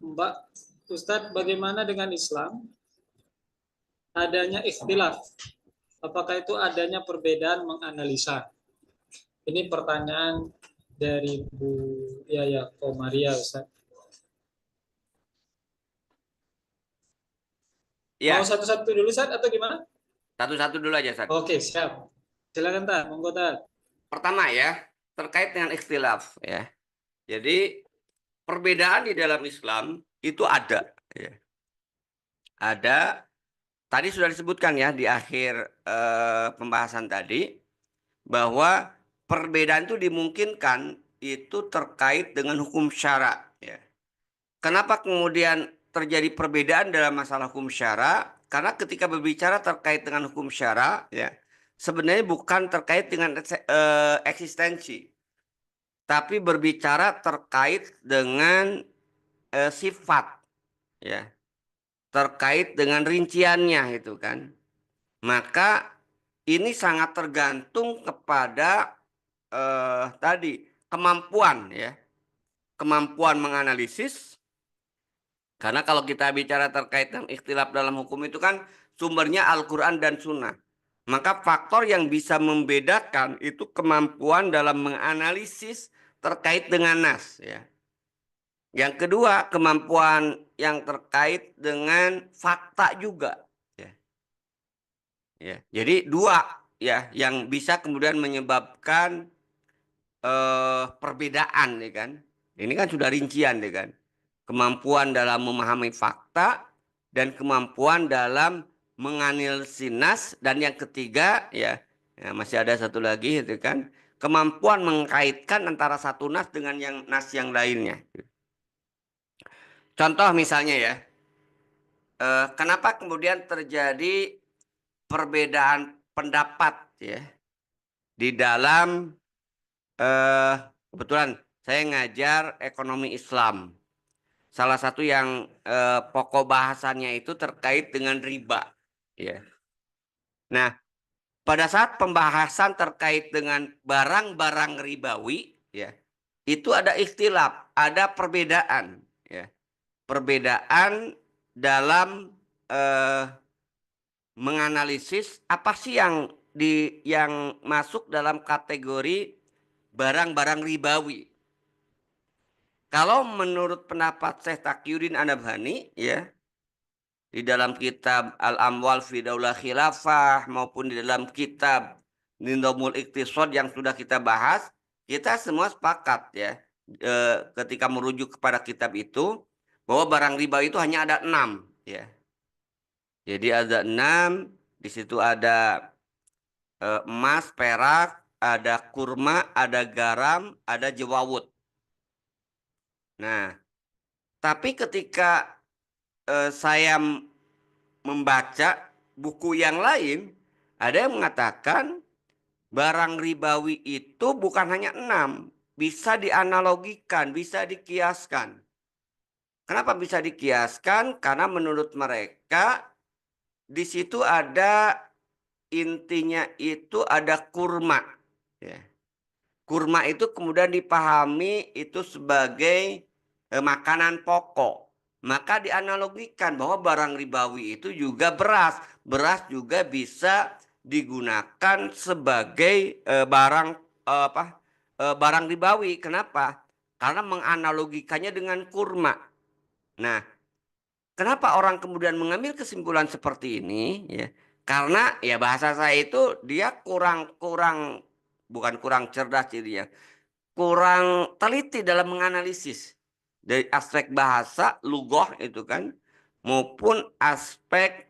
Mbak. Ustadz, bagaimana dengan Islam? Adanya ikhtilaf. Apakah itu adanya perbedaan menganalisa? Ini pertanyaan dari Bu Yaya Komariah, Ustadz. Mau Ya, satu-satu dulu, Ustadz, atau gimana? satu-satu dulu aja, Sat. Oke, siap. Silakan, Tad. Monggo, Tad. Pertama ya, terkait dengan ikhtilaf ya. Jadi perbedaan di dalam Islam itu ada ya. Ada, tadi sudah disebutkan ya di akhir pembahasan tadi bahwa perbedaan itu dimungkinkan itu terkait dengan hukum syara ya. Kenapa kemudian terjadi perbedaan dalam masalah hukum syara? Karena ketika berbicara terkait dengan hukum syara ya, sebenarnya bukan terkait dengan eksistensi, tapi berbicara terkait dengan sifat ya, terkait dengan rinciannya itu kan. Maka ini sangat tergantung kepada tadi kemampuan ya, kemampuan menganalisis. Karena kalau kita bicara terkait dengan ikhtilaf dalam hukum itu kan sumbernya Al-Quran dan Sunnah. Maka faktor yang bisa membedakan itu kemampuan dalam menganalisis terkait dengan nas ya. Yang kedua, kemampuan yang terkait dengan fakta juga ya. Ya. Jadi dua ya yang bisa kemudian menyebabkan perbedaan ya kan. Ini kan sudah rincian ya kan. Kemampuan dalam memahami fakta dan kemampuan dalam menganalisis nas, dan yang ketiga ya, ya masih ada satu lagi itu kan, kemampuan mengkaitkan antara satu nas dengan yang nas yang lainnya. Contoh misalnya ya, kenapa kemudian terjadi perbedaan pendapat ya di dalam kebetulan saya ngajar ekonomi Islam. Salah satu yang pokok bahasannya itu terkait dengan riba. Ya. Nah, pada saat pembahasan terkait dengan barang-barang ribawi, ya, itu ada ikhtilaf, ada perbedaan, ya, perbedaan dalam menganalisis apa sih yang masuk dalam kategori barang-barang ribawi. Kalau menurut pendapat Syekh Taqiyuddin An-Nabhani ya, di dalam kitab Al-Amwal fi Daulah Khilafah maupun di dalam kitab Nizamul Iqtisad yang sudah kita bahas, kita semua sepakat ya ketika merujuk kepada kitab itu bahwa barang riba itu hanya ada 6 ya. Jadi ada 6, di situ ada emas, perak, ada kurma, ada garam, ada jewawut. Nah, tapi ketika saya membaca buku yang lain, ada yang mengatakan barang ribawi itu bukan hanya 6, bisa dianalogikan, bisa dikiaskan. Kenapa bisa dikiaskan? Karena menurut mereka di situ ada intinya itu ada kurma. Ya. Kurma itu kemudian dipahami itu sebagai makanan pokok. Maka dianalogikan bahwa barang ribawi itu juga beras. Beras juga bisa digunakan sebagai barang ribawi. Kenapa? Karena menganalogikannya dengan kurma. Nah, kenapa orang kemudian mengambil kesimpulan seperti ini? Ya, karena ya bahasa saya itu dia kurang bukan kurang cerdas jadinya, kurang teliti dalam menganalisis. Dari aspek bahasa, lugoh itu kan, maupun aspek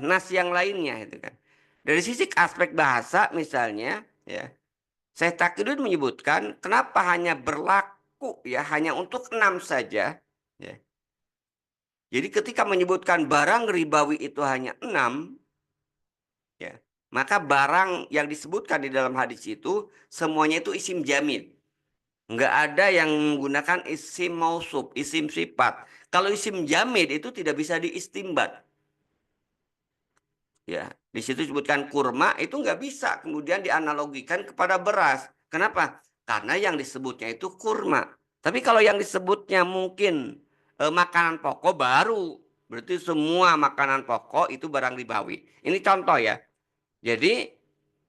nas yang lainnya itu kan. Dari sisi aspek bahasa misalnya, ya, Syekh Taqiyuddin menyebutkan kenapa hanya berlaku ya hanya untuk 6 saja. Ya. Jadi ketika menyebutkan barang ribawi itu hanya 6, ya, maka barang yang disebutkan di dalam hadis itu semuanya itu isim jamid. Enggak ada yang menggunakan isim mausuf, isim sifat. Kalau isim jamid itu tidak bisa diistimbat. Ya, di situ disebutkan kurma itu nggak bisa kemudian dianalogikan kepada beras. Kenapa? Karena yang disebutnya itu kurma. Tapi kalau yang disebutnya mungkin makanan pokok baru, berarti semua makanan pokok itu barang ribawi. Ini contoh ya. Jadi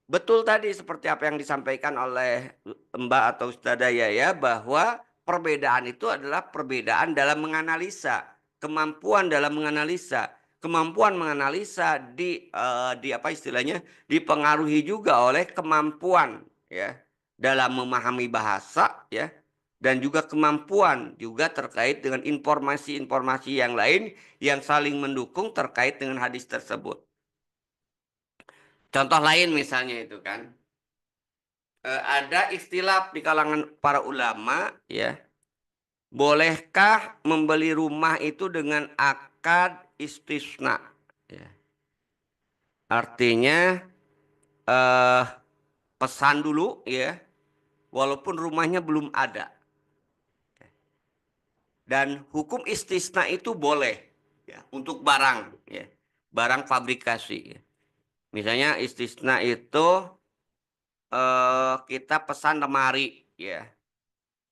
betul tadi seperti apa yang disampaikan oleh Mbak atau Ustazah Yaya bahwa perbedaan itu adalah perbedaan dalam menganalisa, kemampuan dalam menganalisa. Kemampuan menganalisa di apa istilahnya dipengaruhi juga oleh kemampuan ya dalam memahami bahasa ya dan juga kemampuan juga terkait dengan informasi-informasi yang lain yang saling mendukung terkait dengan hadis tersebut. Contoh lain misalnya itu kan ada istilah di kalangan para ulama ya. Bolehkah membeli rumah itu dengan akad istisna? Ya. Artinya eh, pesan dulu ya, walaupun rumahnya belum ada. Dan hukum istisna itu boleh ya untuk barang ya, barang fabrikasi. Ya. Misalnya istisna itu kita pesan lemari ya,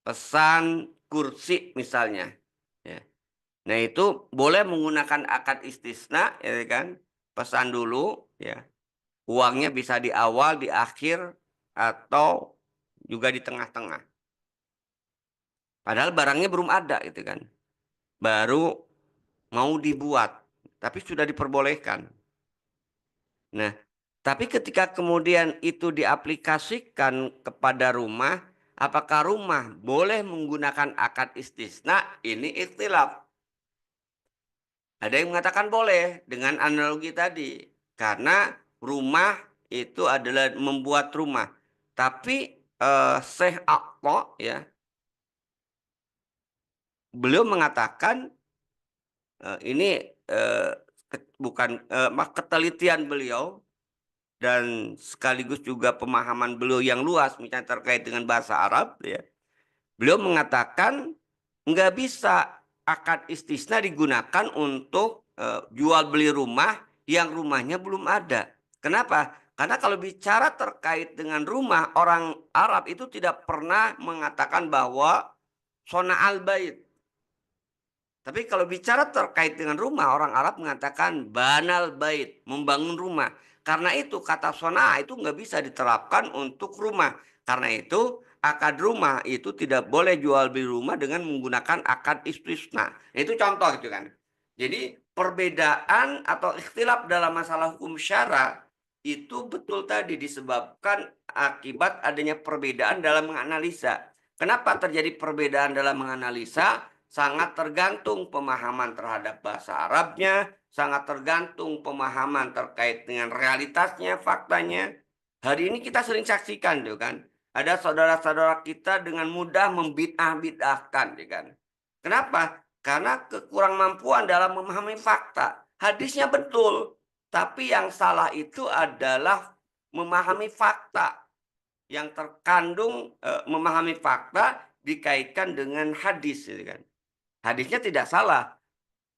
pesan kursi misalnya. Ya. Nah itu boleh menggunakan akad istisna, ya kan? Pesan dulu, ya. Uangnya bisa di awal, di akhir, atau juga di tengah-tengah. Padahal barangnya belum ada, gitu kan? Baru mau dibuat, tapi sudah diperbolehkan. Nah, tapi ketika kemudian itu diaplikasikan kepada rumah, apakah rumah boleh menggunakan akad istisna? Ini ikhtilaf. Ada yang mengatakan boleh dengan analogi tadi. Karena rumah itu adalah membuat rumah. Tapi Syekh Aqta ya, beliau mengatakan ini bukan ketelitian beliau dan sekaligus juga pemahaman beliau yang luas misalnya terkait dengan bahasa Arab ya. Beliau mengatakan nggak bisa akad istisna digunakan untuk jual beli rumah yang rumahnya belum ada. Kenapa? Karena kalau bicara terkait dengan rumah, orang Arab itu tidak pernah mengatakan bahwa sona al bait. Tapi kalau bicara terkait dengan rumah, orang Arab mengatakan banal bait, membangun rumah. Karena itu kata sona itu nggak bisa diterapkan untuk rumah. Karena itu akad rumah itu tidak boleh jual beli rumah dengan menggunakan akad istisna. Itu contoh gitu kan. Jadi perbedaan atau ikhtilaf dalam masalah hukum syara itu betul tadi disebabkan akibat adanya perbedaan dalam menganalisa. Kenapa terjadi perbedaan dalam menganalisa? Sangat tergantung pemahaman terhadap bahasa Arabnya, sangat tergantung pemahaman terkait dengan realitasnya, faktanya. Hari ini kita sering saksikan tuh kan. Ada saudara-saudara kita dengan mudah membid'ah-bid'ahkan, ya kan. Kenapa? Karena kekurang mampuan dalam memahami fakta. Hadisnya betul, tapi yang salah itu adalah memahami fakta. Yang terkandung memahami fakta dikaitkan dengan hadis, ya kan. Hadisnya tidak salah,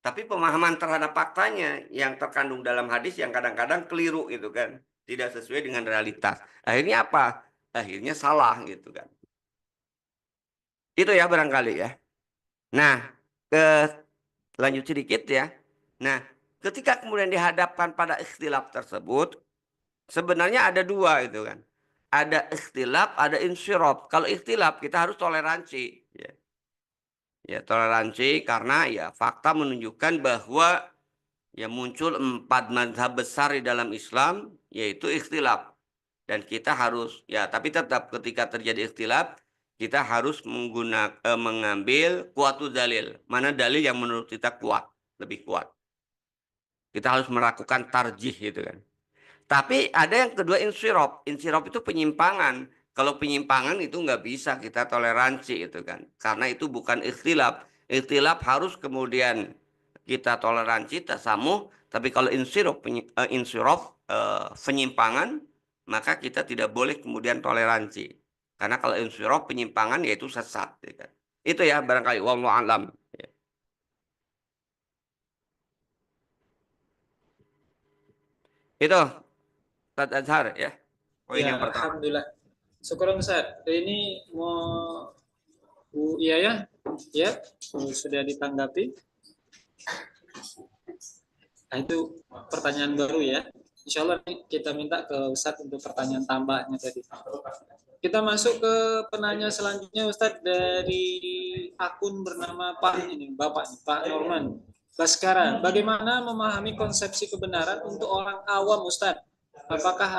tapi pemahaman terhadap faktanya yang terkandung dalam hadis yang kadang-kadang keliru gitu kan, tidak sesuai dengan realitas. Akhirnya apa? Akhirnya salah gitu kan. Itu ya barangkali ya. Nah, ke lanjut sedikit ya. Nah, ketika kemudian dihadapkan pada ikhtilaf tersebut, sebenarnya ada dua itu kan. Ada ikhtilaf, ada insyiraf. Kalau ikhtilaf kita harus toleransi. Ya. Ya, toleransi karena ya fakta menunjukkan bahwa ya muncul 4 mazhab besar di dalam Islam yaitu ikhtilaf. Dan kita harus ya tapi tetap ketika terjadi ikhtilaf kita harus mengambil kuatu dalil. Mana dalil yang menurut kita kuat, lebih kuat. Kita harus melakukan tarjih gitu kan. Tapi ada yang kedua insirop. Insirop itu penyimpangan. Kalau penyimpangan itu nggak bisa kita toleransi itu kan. Karena itu bukan ikhtilaf. Ikhtilaf harus kemudian kita toleransi, tasamuh. Tapi kalau insirop, penyimpangan, maka kita tidak boleh kemudian toleransi. Karena kalau insirop penyimpangan yaitu sesat. Ya kan. Itu ya barangkali. Wallahu a'lam. Ya. Itu Ustaz Azhar ya. Poin Ya, yang pertama. alhamdulillah. Syukur Ustaz. Ini mau iya ya, ya sudah ditanggapi. Nah, itu pertanyaan baru ya. Insya Allah kita minta ke Ustadz untuk pertanyaan tambahnya tadi. Kita masuk ke penanya selanjutnya Ustadz dari akun bernama Pak ini, Bapak Pak Norman Baskara. Bagaimana memahami konsepsi kebenaran untuk orang awam Ustadz? Apakah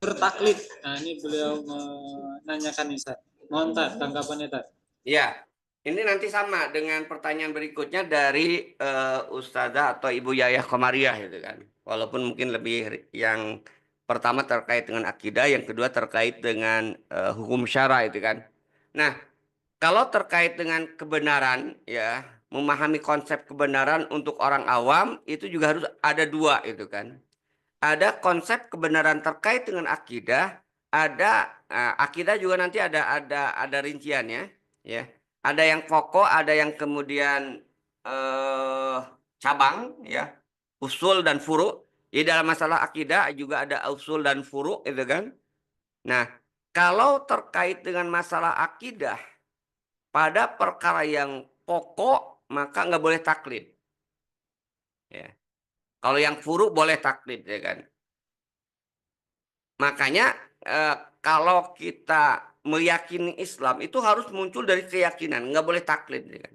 bertaklid? Nah, ini beliau menanyakan nih Ustadz. Mohon tanggapannya Tad. Ya, ini nanti sama dengan pertanyaan berikutnya dari Ustazah atau Ibu Yayah Komariah gitu kan. Walaupun mungkin lebih yang pertama terkait dengan akidah, yang kedua terkait dengan hukum syara itu kan. Nah, kalau terkait dengan kebenaran ya, memahami konsep kebenaran untuk orang awam itu juga harus ada dua itu kan. Ada konsep kebenaran terkait dengan akidah, ada akidah juga nanti ada rinciannya, ya. Ada yang pokok, ada yang kemudian cabang, ya, usul dan furu. Jadi dalam masalah akidah juga ada usul dan furu, itu kan. Nah, kalau terkait dengan masalah akidah pada perkara yang pokok maka nggak boleh taklid, ya. Kalau yang furu boleh taklid, ya kan. Makanya kalau kita meyakini Islam itu harus muncul dari keyakinan, nggak boleh taklid. Ya kan?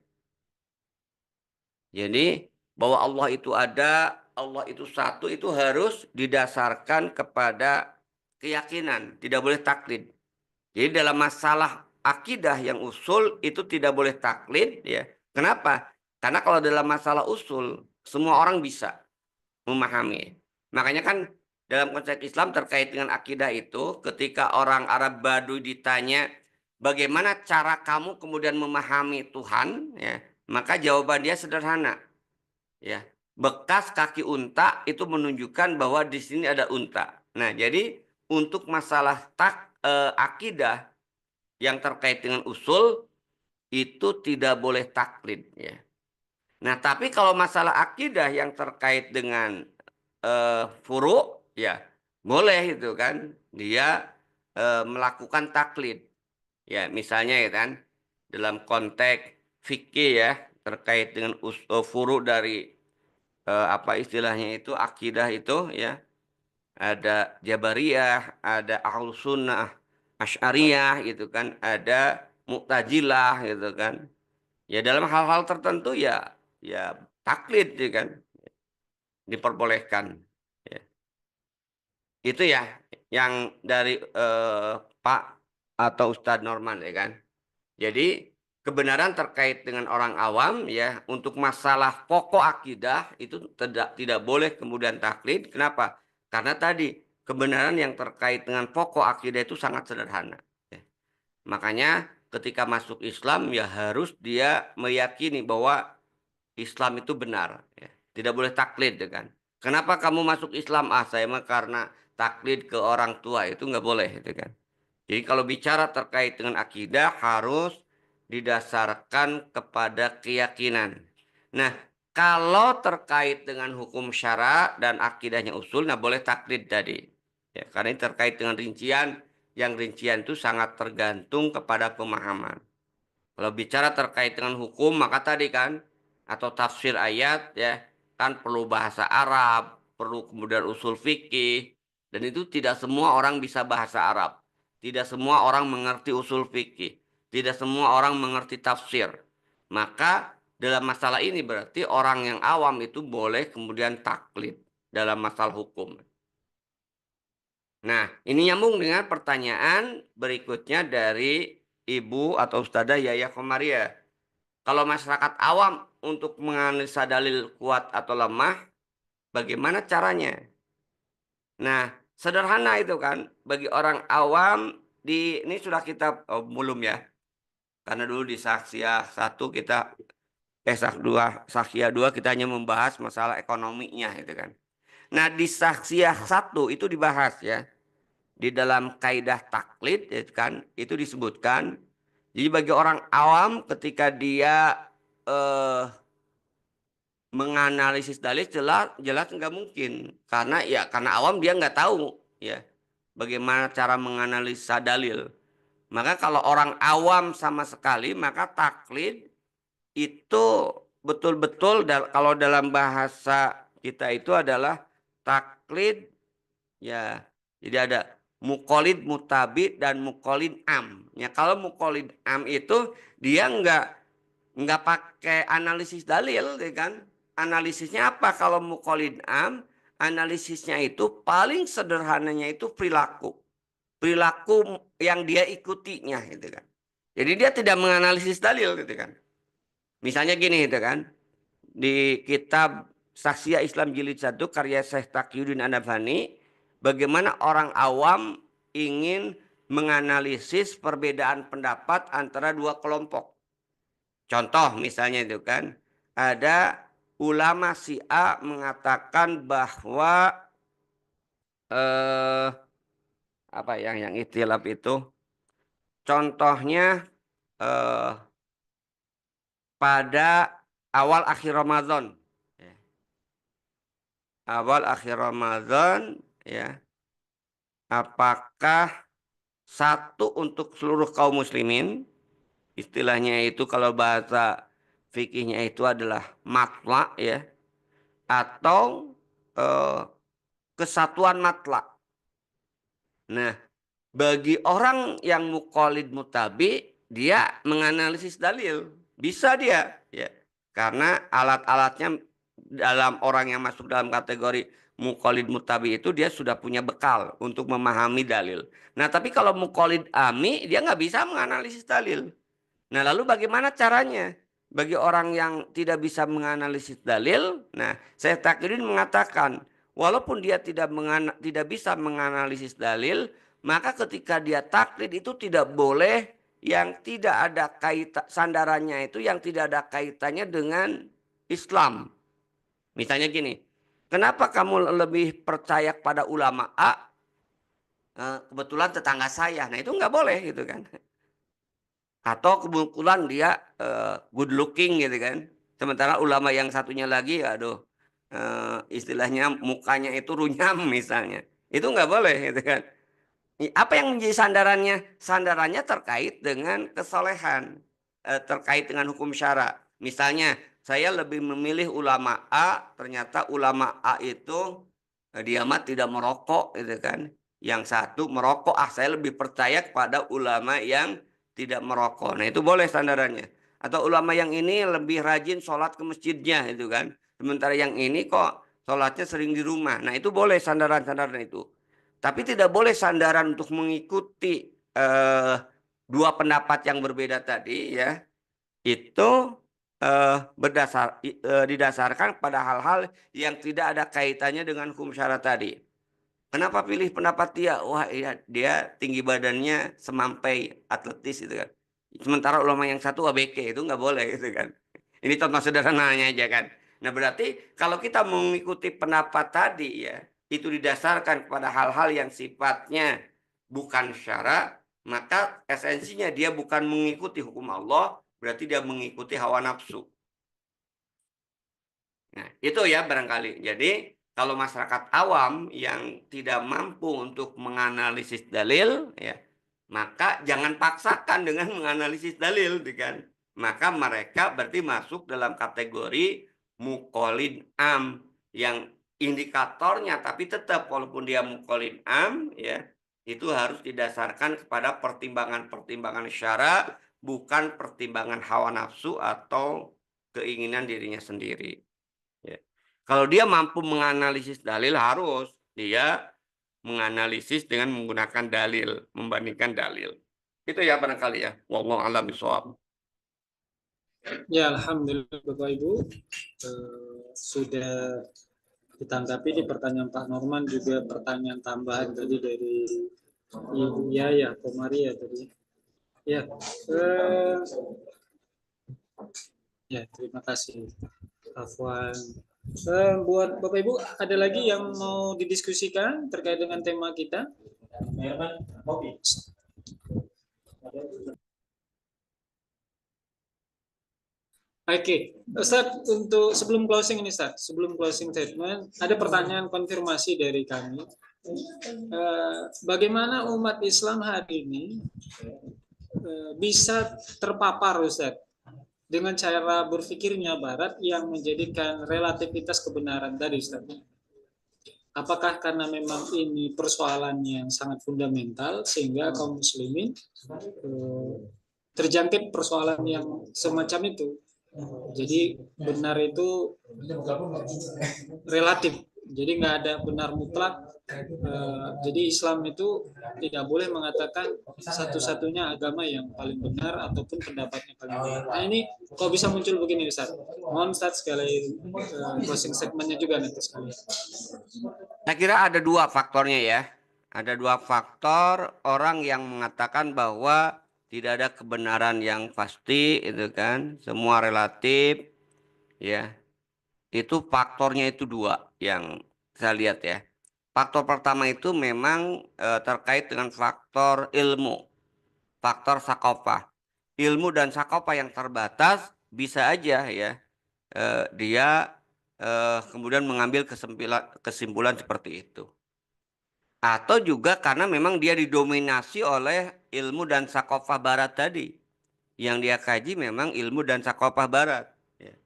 Jadi bahwa Allah itu ada, Allah itu satu itu harus didasarkan kepada keyakinan, tidak boleh taklid. Jadi dalam masalah akidah yang usul itu tidak boleh taklid, ya. Kenapa? Karena kalau dalam masalah usul semua orang bisa memahami. Makanya kan dalam konsep Islam terkait dengan akidah itu, ketika orang Arab Baduy ditanya, bagaimana cara kamu kemudian memahami Tuhan, ya, maka jawaban dia sederhana, ya. Bekas kaki unta itu menunjukkan bahwa di sini ada unta. Nah, jadi untuk masalah akidah yang terkait dengan usul itu tidak boleh taklid, ya. Nah, tapi kalau masalah akidah yang terkait dengan furu, ya boleh itu kan. Dia melakukan taklid. Ya, misalnya ya kan dalam konteks fikih ya terkait dengan furu dari apa istilahnya itu akidah itu ya. Ada Jabariyah, ada Ahlus Sunnah, Asy'ariyah gitu kan, ada Mu'tazilah gitu kan. Ya dalam hal-hal tertentu ya taklid ya kan diperbolehkan. Ya. Itu ya yang dari Pak atau Ustadz Norman ya kan. Jadi kebenaran terkait dengan orang awam ya untuk masalah pokok akidah itu tidak boleh kemudian taklid. Kenapa? Karena tadi kebenaran yang terkait dengan pokok akidah itu sangat sederhana. Ya. Makanya ketika masuk Islam ya harus dia meyakini bahwa Islam itu benar. Ya. Tidak boleh taklid, ya kan. Kenapa kamu masuk Islam? Ah, saya mah karena taklid ke orang tua itu nggak boleh, gitu kan. Jadi kalau bicara terkait dengan akidah harus didasarkan kepada keyakinan. Nah, kalau terkait dengan hukum syara dan akidahnya usul, nah boleh taklid tadi. Ya, karena ini terkait dengan rincian, yang rincian itu sangat tergantung kepada pemahaman. Kalau bicara terkait dengan hukum, maka tadi kan, atau tafsir ayat ya, kan perlu bahasa Arab, perlu kemudian usul fikih, dan itu tidak semua orang bisa bahasa Arab. Tidak semua orang mengerti usul fikih. Tidak semua orang mengerti tafsir. Maka dalam masalah ini berarti orang yang awam itu boleh kemudian taklid dalam masalah hukum. Nah, ini nyambung dengan pertanyaan berikutnya dari Ibu atau Ustazah Yaya Komaria. Kalau masyarakat awam untuk menganalisa dalil kuat atau lemah, bagaimana caranya? Nah, sederhana itu kan. Bagi orang awam, ini sudah kita, oh, belum ya. Karena dulu di Saksiah 1 kita, Saksiah 2 kita hanya membahas masalah ekonominya itu kan. Nah, di Saksiah 1 itu dibahas ya. Di dalam kaidah taklid ya kan, itu disebutkan. Jadi bagi orang awam ketika dia menganalisis dalil jelas jelas nggak mungkin karena awam dia nggak tahu ya bagaimana cara menganalisa dalil. Maka kalau orang awam sama sekali maka taklid itu betul-betul kalau dalam bahasa kita itu adalah taklid ya. Jadi ada muqallid mutabid dan muqallid am. Ya kalau muqallid am itu dia nggak pakai analisis dalil ya kan. Analisisnya apa kalau muqallid am? Analisisnya itu paling sederhananya itu perilaku. Perilaku yang dia ikutinya gitu kan. Jadi dia tidak menganalisis dalil gitu kan. Misalnya gini gitu kan. Di kitab Saksiah Islam Jilid 1 karya Syekh Taqiyuddin An-Nabhani, bagaimana orang awam ingin menganalisis perbedaan pendapat antara dua kelompok. Contoh misalnya itu kan, ada ulama si A mengatakan bahwa apa yang ikhtilaf itu, contohnya eh, pada awal akhir Ramadan. Awal akhir Ramadan ya, apakah satu untuk seluruh kaum muslimin, istilahnya itu kalau bahasa fikihnya itu adalah matla ya, atau kesatuan matla. Nah, bagi orang yang muqallid mutabi, dia menganalisis dalil. Bisa dia, ya. Karena alat-alatnya dalam orang yang masuk dalam kategori muqallid mutabi itu dia sudah punya bekal untuk memahami dalil. Nah, tapi kalau muqallid ami, dia nggak bisa menganalisis dalil. Nah, lalu bagaimana caranya? Bagi orang yang tidak bisa menganalisis dalil, nah, Syekh Taqiyuddin mengatakan, walaupun dia tidak bisa menganalisis dalil, maka ketika dia taklid itu tidak boleh yang tidak ada kaitan sandarannya itu yang tidak ada kaitannya dengan Islam. Misalnya gini, kenapa kamu lebih percaya pada ulama A? Kebetulan tetangga saya. Nah, itu nggak boleh gitu kan. Atau kebetulan dia good looking gitu kan. Sementara ulama yang satunya lagi aduh istilahnya mukanya itu runyam misalnya. Itu nggak boleh gitu kan. Apa yang menjadi sandarannya? Sandarannya terkait dengan kesolehan, terkait dengan hukum syara. Misalnya saya lebih memilih ulama A, ternyata ulama A itu dia mah tidak merokok gitu kan. Yang satu merokok, saya lebih percaya kepada ulama yang tidak merokok. Nah itu boleh sandarannya. Atau ulama yang ini lebih rajin sholat ke masjidnya itu kan. Sementara yang ini kok sholatnya sering di rumah. Nah itu boleh sandaran-sandaran itu. Tapi tidak boleh sandaran untuk mengikuti dua pendapat yang berbeda tadi ya. Itu didasarkan pada hal-hal yang tidak ada kaitannya dengan hukum syara tadi. Kenapa pilih pendapat dia? Wah, iya, dia tinggi badannya semampai atletis itu kan. Sementara ulama yang satu ABK itu nggak boleh gitu kan. Ini contoh sederhananya aja kan. Nah berarti kalau kita mengikuti pendapat tadi ya, itu didasarkan kepada hal-hal yang sifatnya bukan syara, maka esensinya dia bukan mengikuti hukum Allah, berarti dia mengikuti hawa nafsu. Nah, itu ya barangkali. Jadi, kalau masyarakat awam yang tidak mampu untuk menganalisis dalil, ya, maka jangan paksakan dengan menganalisis dalil, kan? Maka mereka berarti masuk dalam kategori muqallid am yang indikatornya, tapi tetap walaupun dia muqallid am, ya, itu harus didasarkan kepada pertimbangan-pertimbangan syara, bukan pertimbangan hawa nafsu atau keinginan dirinya sendiri. Ya. Kalau dia mampu menganalisis dalil harus dia menganalisis dengan menggunakan dalil, membandingkan dalil. Itu ya barangkali ya. Wallahu a'lam bishawab. Ya, alhamdulillah Bapak Ibu sudah ditanggapi di pertanyaan Pak Norman, juga pertanyaan tambahan tadi dari Ibu Yaya Komaria tadi. Ya, ya terima kasih Afwan. Buat Bapak Ibu, ada lagi yang mau didiskusikan terkait dengan tema kita? Oke, Ustaz, untuk sebelum closing ini, Ustaz, sebelum closing statement, ada pertanyaan konfirmasi dari kami. Bagaimana umat Islam hari ini bisa terpapar, Ustaz, dengan cara berpikirnya Barat yang menjadikan relativitas kebenaran tadi, Ustaz? Apakah karena memang ini persoalan yang sangat fundamental sehingga kaum muslimin terjangkit persoalan yang semacam itu? Jadi benar itu relatif. Jadi nggak ada benar mutlak. Jadi Islam itu tidak boleh mengatakan satu-satunya agama yang paling benar ataupun pendapatnya paling benar. Nah ini kok bisa muncul begini Ustaz? Mohon Ustaz sekali closing statementnya juga nanti sekali. Saya kira ada dua faktornya ya. Ada dua faktor orang yang mengatakan bahwa tidak ada kebenaran yang pasti, itu kan, semua relatif, ya. Itu faktornya itu dua yang saya lihat ya. Faktor pertama itu memang terkait dengan faktor ilmu, faktor sakopah. Ilmu dan sakopah yang terbatas bisa aja ya dia kemudian mengambil kesimpulan seperti itu. Atau juga karena memang dia didominasi oleh ilmu dan sakopah barat tadi. Yang dia kaji memang ilmu dan sakopah barat. Ya.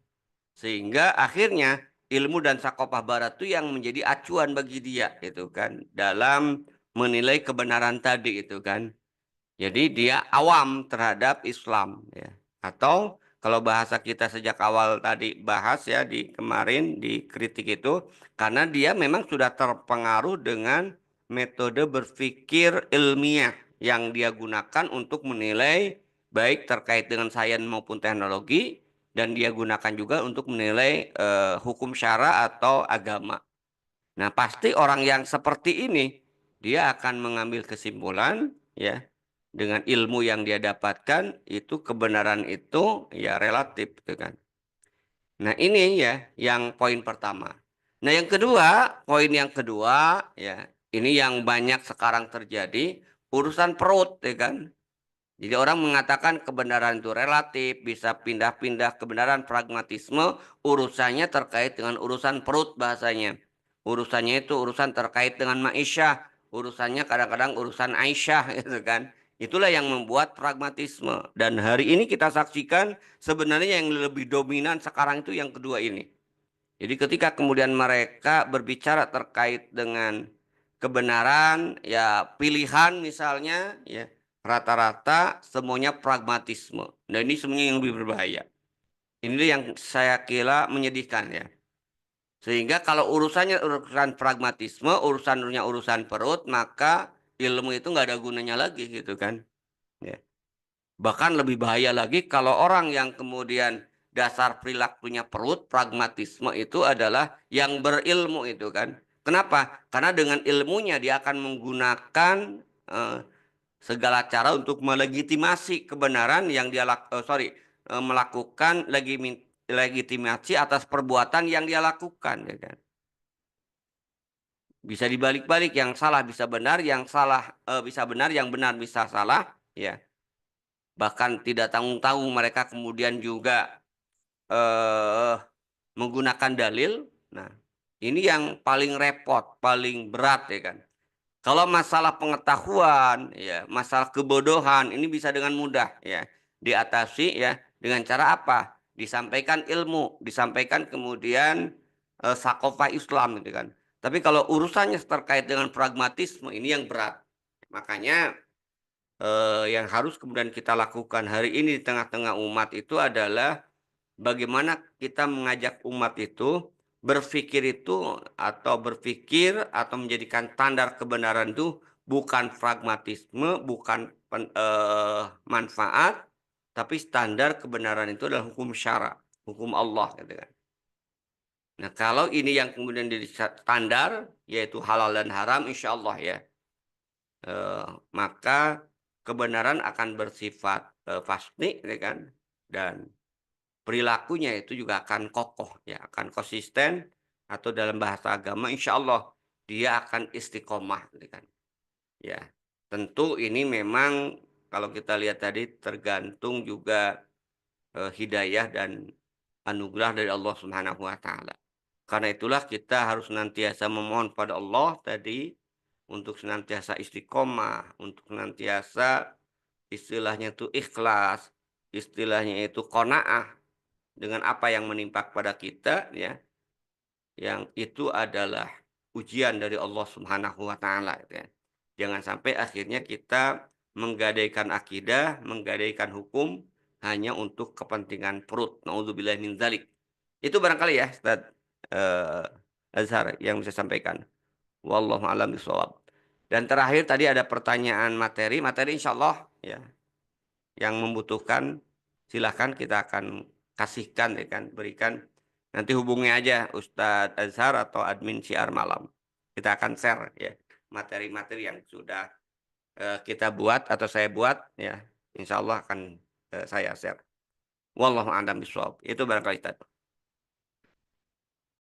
Sehingga akhirnya ilmu dan sakopah barat itu yang menjadi acuan bagi dia itu kan dalam menilai kebenaran tadi itu kan. Jadi dia awam terhadap Islam ya. Atau kalau bahasa kita sejak awal tadi bahas ya di kemarin di kritik itu karena dia memang sudah terpengaruh dengan metode berpikir ilmiah yang dia gunakan untuk menilai baik terkait dengan sains maupun teknologi dan dia gunakan juga untuk menilai hukum syara atau agama. Nah, pasti orang yang seperti ini dia akan mengambil kesimpulan ya dengan ilmu yang dia dapatkan itu kebenaran itu ya relatif gitu kan. Nah, ini ya yang poin pertama. Nah, yang kedua, poin yang kedua ya, ini yang banyak sekarang terjadi urusan perut ya kan. Jadi orang mengatakan kebenaran itu relatif, bisa pindah-pindah kebenaran pragmatisme, urusannya terkait dengan urusan perut bahasanya. Urusannya itu urusan terkait dengan ma'isyah, urusannya kadang-kadang urusan Aisyah gitu kan. Itulah yang membuat pragmatisme. Dan hari ini kita saksikan sebenarnya yang lebih dominan sekarang itu yang kedua ini. Jadi ketika kemudian mereka berbicara terkait dengan kebenaran, ya pilihan misalnya, ya rata-rata semuanya pragmatisme. Dan ini semuanya yang lebih berbahaya. Ini yang saya kira menyedihkan ya. Sehingga kalau urusannya urusan pragmatisme, urusan perut, maka ilmu itu nggak ada gunanya lagi gitu kan. Ya. Bahkan lebih bahaya lagi kalau orang yang kemudian dasar perilakunya perut, pragmatisme itu adalah yang berilmu itu kan. Kenapa? Karena dengan ilmunya dia akan menggunakan eh, segala cara untuk melegitimasi kebenaran yang dia melakukan legitimasi atas perbuatan yang dia lakukan ya kan. Bisa dibalik-balik, yang salah bisa benar, yang salah bisa benar, yang benar bisa salah ya. Bahkan tidak tanggung-tanggung mereka kemudian juga menggunakan dalil. Nah, ini yang paling repot, paling berat ya kan. Kalau masalah pengetahuan, ya, masalah kebodohan, ini bisa dengan mudah ya diatasi ya dengan cara apa? Disampaikan ilmu, disampaikan kemudian sakofah Islam gitu kan. Tapi kalau urusannya terkait dengan pragmatisme ini yang berat. Makanya yang harus kemudian kita lakukan hari ini di tengah-tengah umat itu adalah bagaimana kita mengajak umat itu berpikir atau menjadikan standar kebenaran itu bukan pragmatisme, bukan manfaat, tapi standar kebenaran itu adalah hukum syara, hukum Allah gitu kan. Nah, kalau ini yang kemudian jadi standar, yaitu halal dan haram insya Allah ya, maka kebenaran akan bersifat, pasti ya kan, dan perilakunya itu juga akan kokoh ya, akan konsisten atau dalam bahasa agama insya Allah dia akan istiqomah gitu kan. Ya, tentu ini memang kalau kita lihat tadi tergantung juga, hidayah dan anugerah dari Allah Subhanahu wa taala. Karena itulah kita harus senantiasa memohon pada Allah tadi untuk senantiasa istiqomah, untuk senantiasa istilahnya itu ikhlas, istilahnya itu qanaah dengan apa yang menimpa kepada kita ya, yang itu adalah ujian dari Allah Subhanahu wa taala gitu ya. Jangan sampai akhirnya kita menggadaikan akidah, menggadaikan hukum hanya untuk kepentingan perut. Nauzubillahi min dzalik. Itu barangkali ya Ustaz, eee, Azhar yang bisa sampaikan. Wallahu a'lam bishawab. Dan terakhir tadi ada pertanyaan materi, materi insyaallah ya, yang membutuhkan silahkan kita akan kasihkan ya kan, berikan. Nanti hubungi aja Ustadz Azhar atau admin Syiar Malam. Kita akan share ya materi-materi yang sudah, kita buat atau saya buat ya, insyaallah akan, saya share. Wallahu a'lam bishawab. Itu barangkali Ustaz.